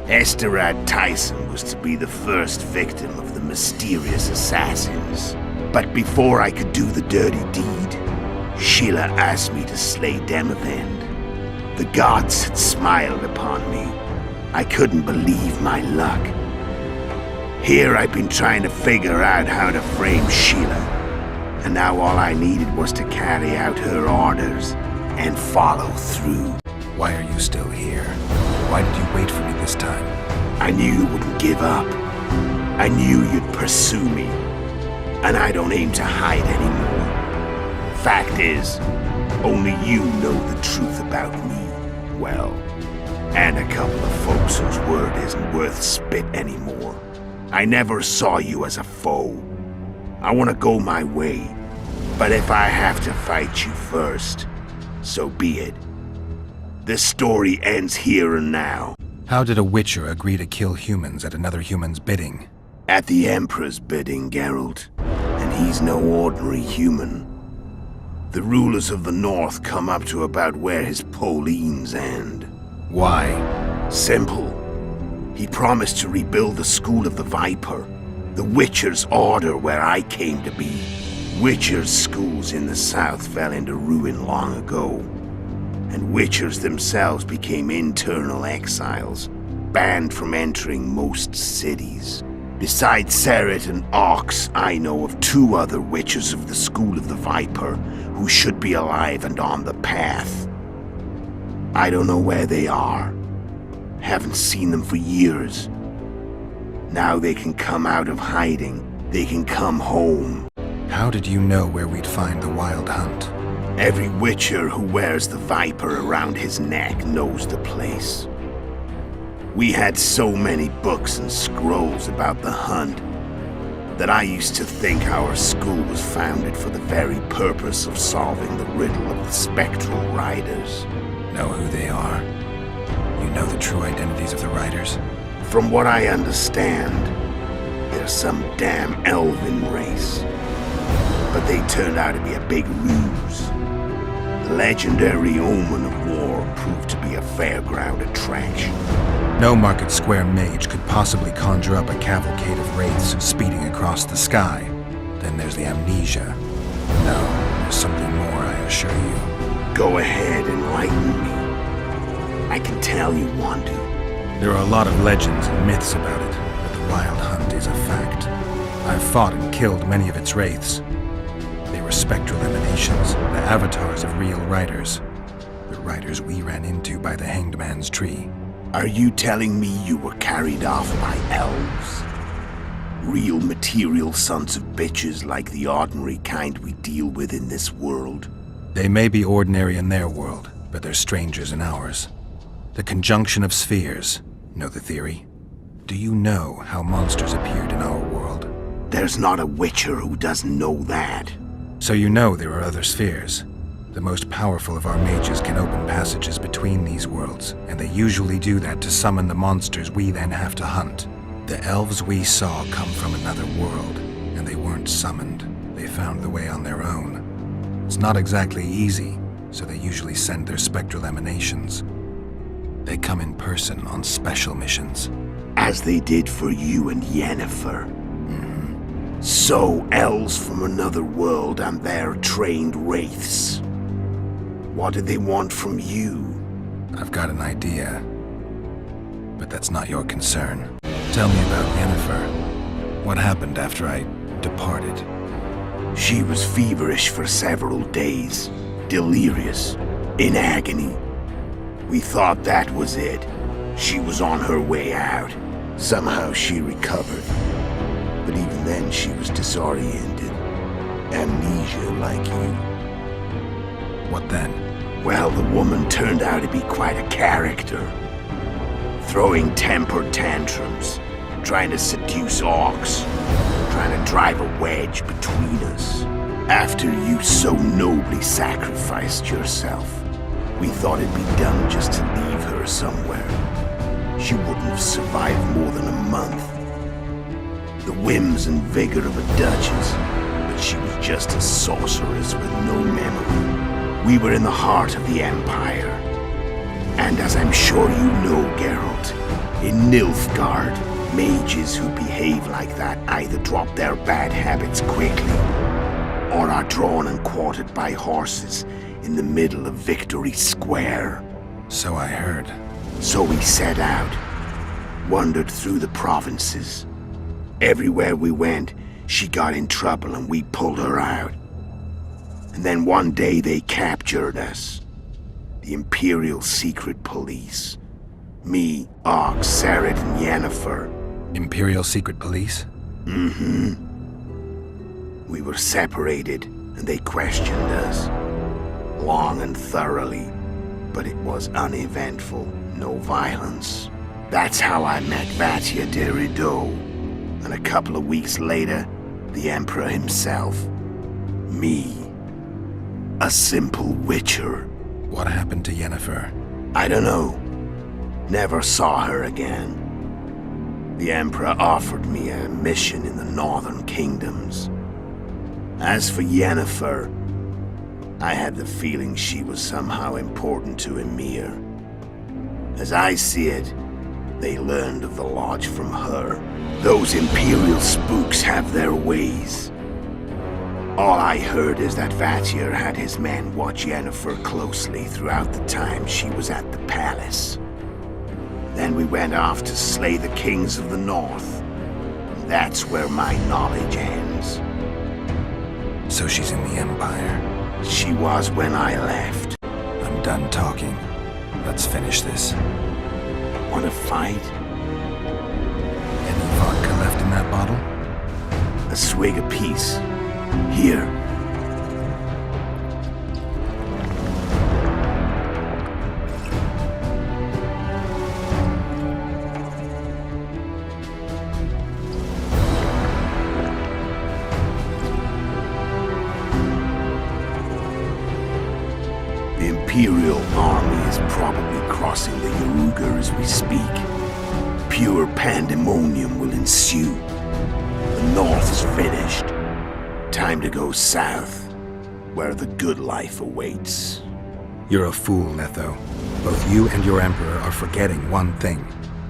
Esterad Tyson was to be the first victim of the mysterious assassins. But before I could do the dirty deed, Sheila asked me to slay Demavend. The gods had smiled upon me. I couldn't believe my luck. Here I've been trying to figure out how to frame Sheila. And now all I needed was to carry out her orders and follow through. Why are you still here? Why did you wait for me this time? I knew you wouldn't give up. I knew you'd pursue me. And I don't aim to hide anymore. Fact is, only you know the truth about me, well, and a couple of folks whose word isn't worth spit anymore. I never saw you as a foe. I want to go my way, but if I have to fight you first, so be it. This story ends here and now. How did a Witcher agree to kill humans at another human's bidding? At the Emperor's bidding, Geralt. And he's no ordinary human. The rulers of the North come up to about where his Pauline's end. Why? Simple. He promised to rebuild the School of the Viper, the Witcher's order where I came to be. Witcher's schools in the south fell into ruin long ago, and Witchers themselves became internal exiles, banned from entering most cities. Besides Seret and Ox, I know of 2 other witches of the School of the Viper who should be alive and on the path. I don't know where they are. Haven't seen them for years. Now they can come out of hiding. They can come home. How did you know where we'd find the Wild Hunt? Every witcher who wears the Viper around his neck knows the place. We had so many books and scrolls about the hunt that I used to think our school was founded for the very purpose of solving the riddle of the spectral riders. Know who they are? You know the true identities of the riders? From what I understand, they're some damn elven race. But they turned out to be a big ruse. The legendary Omen of War proved to be a fairground attraction. No Market Square mage could possibly conjure up a cavalcade of wraiths speeding across the sky. Then there's the amnesia. No, there's something more, I assure you. Go ahead, enlighten me. I can tell you want to. There are a lot of legends and myths about it, but the Wild Hunt is a fact. I've fought and killed many of its wraiths. They were spectral emanations, the avatars of real riders. The riders we ran into by the Hanged Man's Tree. Are you telling me you were carried off by elves? Real material sons of bitches like the ordinary kind we deal with in this world? They may be ordinary in their world, but they're strangers in ours. The conjunction of spheres. Know the theory? Do you know how monsters appeared in our world? There's not a witcher who doesn't know that. So you know there are other spheres. The most powerful of our mages can open passages between these worlds, and they usually do that to summon the monsters we then have to hunt. The elves we saw come from another world, and they weren't summoned. They found the way on their own. It's not exactly easy, so they usually send their spectral emanations. They come in person on special missions. As they did for you and Yennefer. So, elves from another world and their trained wraiths. What do they want from you? I've got an idea. But that's not your concern. Tell me about Yennefer. What happened after I departed? She was feverish for several days. Delirious. In agony. We thought that was it. She was on her way out. Somehow she recovered. But even then she was disoriented. Amnesia like you. What then? Well, the woman turned out to be quite a character. Throwing temper tantrums, trying to seduce Ox, trying to drive a wedge between us. After you so nobly sacrificed yourself, we thought it'd be dumb just to leave her somewhere. She wouldn't have survived more than a month. The whims and vigor of a duchess, but she was just a sorceress with no memory. We were in the heart of the Empire. And as I'm sure you know, Geralt, in Nilfgaard, mages who behave like that either drop their bad habits quickly, or are drawn and quartered by horses in the middle of Victory Square. So I heard. So we set out, wandered through the provinces. Everywhere we went, she got in trouble and we pulled her out. And then one day they captured us. The Imperial Secret Police. Me, Ox, Seret, and Yennefer. Imperial Secret Police? Mm-hmm. We were separated, and they questioned us. Long and thoroughly, but it was uneventful, no violence. That's how I met Vatia de Rideau. And a couple of weeks later, the Emperor himself. Me. A simple witcher. What happened to Yennefer? I don't know. Never saw her again. The Emperor offered me a mission in the northern kingdoms. As for Yennefer, I had the feeling she was somehow important to Emir. As I see it, they learned of the Lodge from her. Those Imperial spooks have their ways. All I heard is that Vatir had his men watch Yennefer closely throughout the time she was at the palace. Then we went off to slay the kings of the north. And That's where my knowledge ends. So she's in the Empire. She was when I left. I'm done talking. Let's finish this. Want to fight? Any vodka left in that bottle? A swig apiece. Here. The Imperial army is probably crossing the Yaruga as we speak. Pure pandemonium will ensue. The North is finished. Time to go south, where the good life awaits. You're a fool, Letho. Both you and your Emperor are forgetting one thing.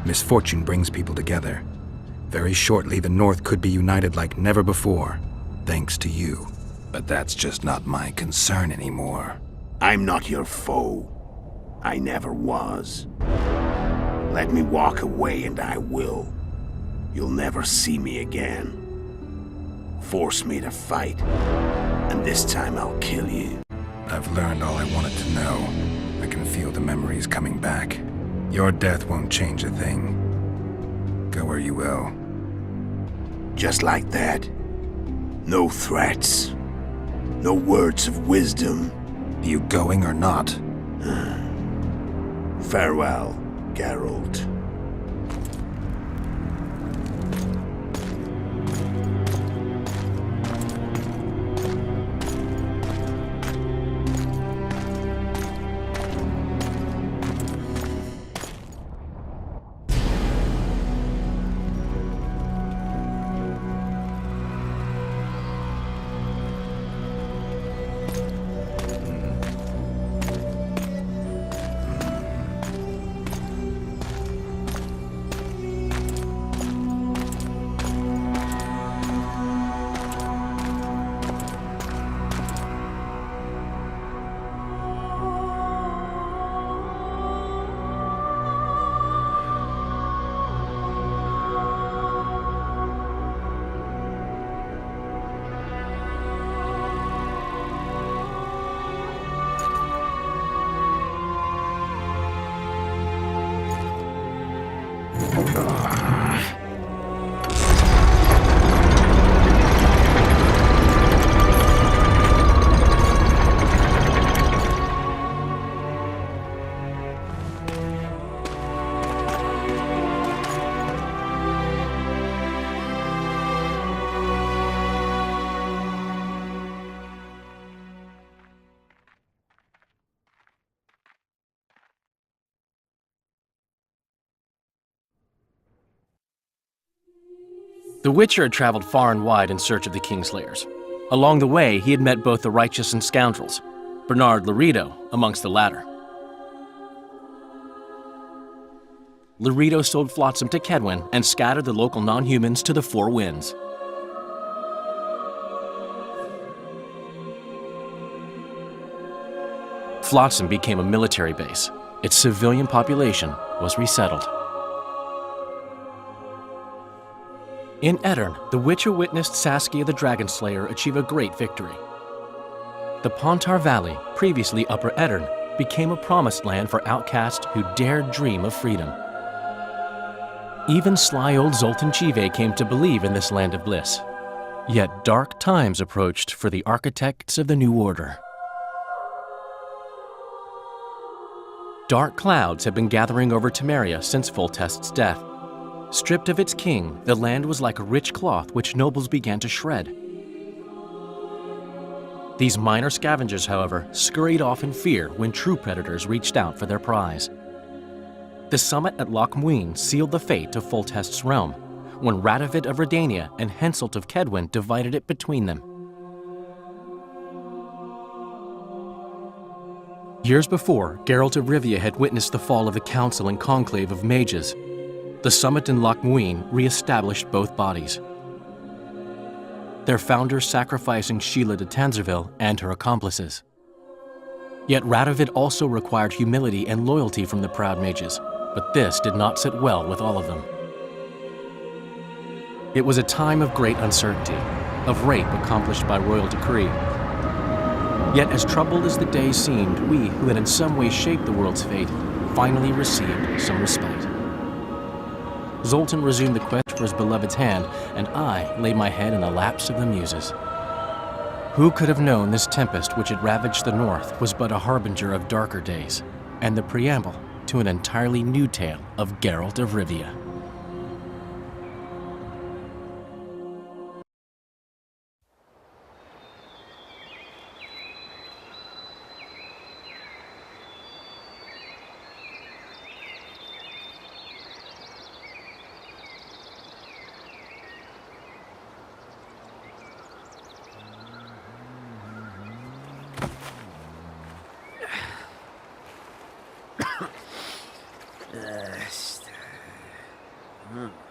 Misfortune brings people together. Very shortly, the North could be united like never before, thanks to you. But that's just not my concern anymore. I'm not your foe. I never was. Let me walk away and I will. You'll never see me again. Force me to fight, and this time I'll kill you. I've learned all I wanted to know. I can feel the memories coming back. Your death won't change a thing. Go where you will. Just like that. No threats. No words of wisdom. You going or not? Farewell, Geralt. The Witcher had traveled far and wide in search of the Kingslayers. Along the way, he had met both the righteous and scoundrels, Bernard Laredo amongst the latter. Laredo sold Flotsam to Kedwen and scattered the local non-humans to the four winds. Flotsam became a military base. Its civilian population was resettled. In Aedirn, the Witcher witnessed Saskia the Dragonslayer achieve a great victory. The Pontar Valley, previously Upper Aedirn, became a promised land for outcasts who dared dream of freedom. Even sly old Zoltan Chive came to believe in this land of bliss. Yet dark times approached for the architects of the New Order. Dark clouds had been gathering over Temeria since Foltest's death. Stripped of its king, the land was like a rich cloth which nobles began to shred. These minor scavengers, however, scurried off in fear when true predators reached out for their prize. The summit at Loch Muin sealed the fate of Foltest's realm, when Radovid of Redania and Henselt of Kedwen divided it between them. Years before, Geralt of Rivia had witnessed the fall of the Council and Conclave of Mages. The summit in Loch Muin re-established both bodies, their founders sacrificing Sheila de Tanzerville and her accomplices. Yet Radovid also required humility and loyalty from the proud mages, but this did not sit well with all of them. It was a time of great uncertainty, of rape accomplished by royal decree. Yet as troubled as the day seemed, we, who had in some way shaped the world's fate, finally received some respite. Zoltan resumed the quest for his beloved's hand, and I laid my head in the laps of the muses. Who could have known this tempest which had ravaged the north was but a harbinger of darker days, and the preamble to an entirely new tale of Geralt of Rivia. Hmm.